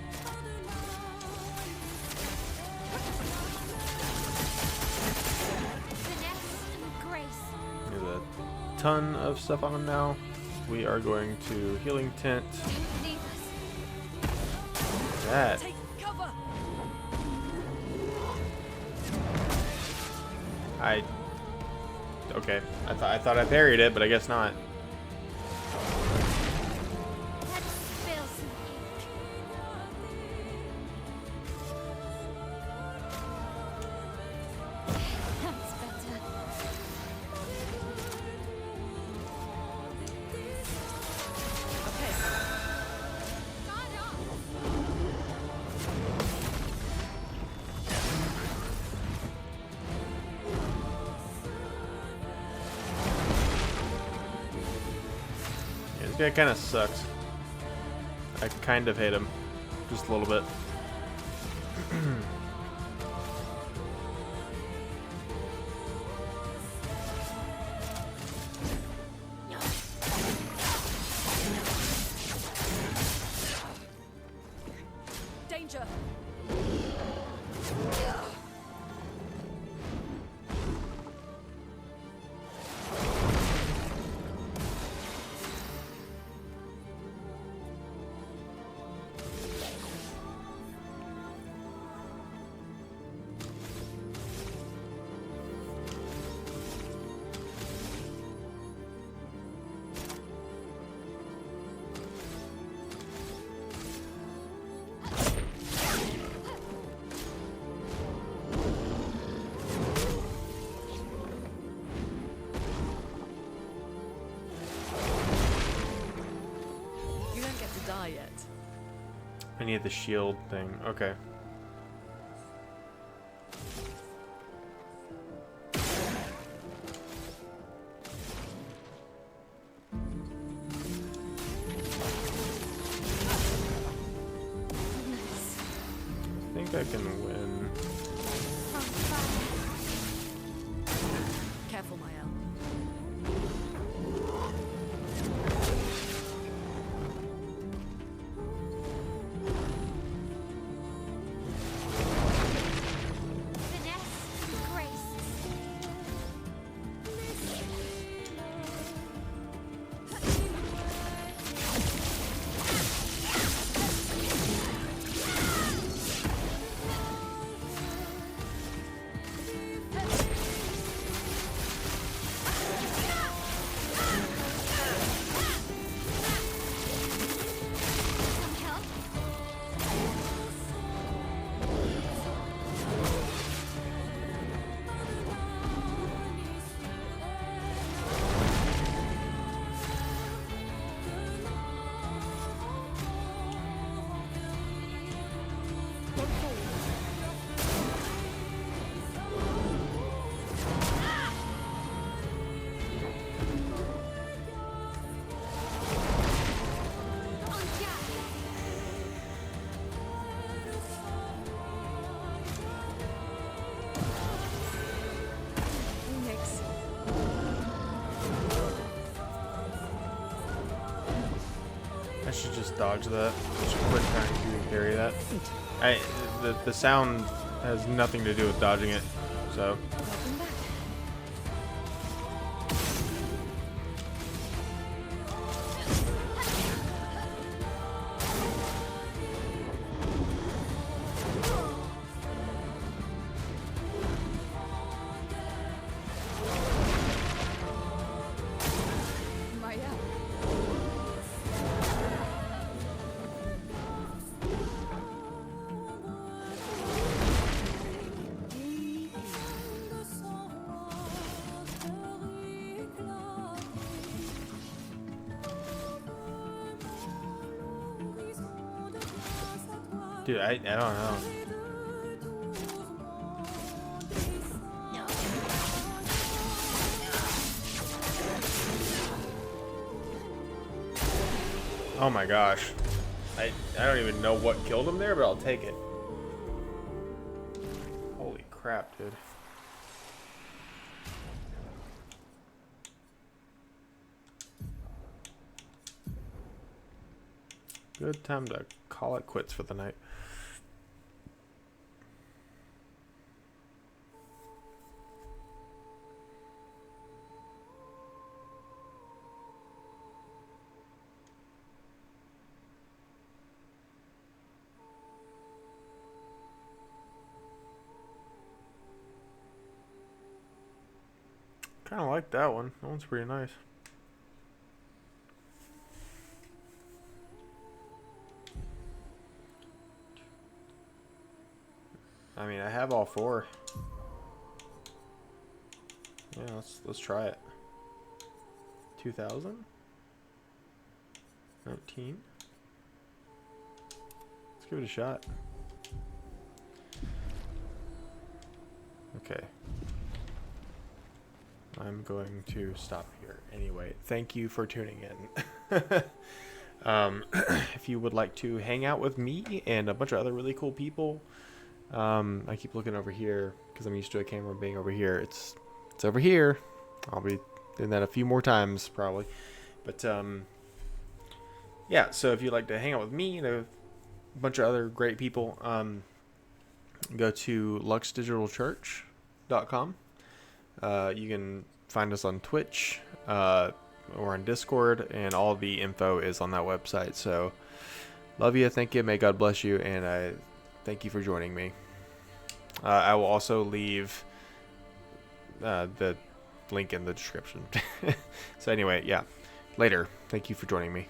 Finesse and grace. There's a ton of stuff on him now. We are going to Healing Tent. Don't leave us. That. Take cover. Okay. I thought I parried it, but I guess not. Let's spill some ink. That's better. Okay. Guard up. guy kind of sucks. I kind of hate him. Just a little bit. Danger! You don't get to die yet. I need the shield thing. Okay. I think I can win. Careful, Mael. Finesse, grace. Some help? On Jack. Phoenix. I should just dodge that. I should quit trying to carry that. The sound has nothing to do with dodging it, so. Welcome back. Mael. Dude, I don't know. Oh my gosh. I don't even know what killed him there, but I'll take it. Holy crap, dude. Good time to call it quits for the night. Kind of like that one. That one's pretty nice. I mean, I have all four. Yeah, let's try it. 2000? 19? Let's give it a shot. Okay. I'm going to stop here. Anyway, thank you for tuning in. If you would like to hang out with me and a bunch of other really cool people, I keep looking over here because I'm used to a camera being over here. It's over here. I'll be doing that a few more times probably. But yeah, so if you'd like to hang out with me and a bunch of other great people, go to luxdigitalchurch.com. You can find us on Twitch or on Discord, and all the info is on that website. So love you, thank you, may God bless you, and I thank you for joining me. I will also leave the link in the description. So anyway, yeah, later. Thank you for joining me.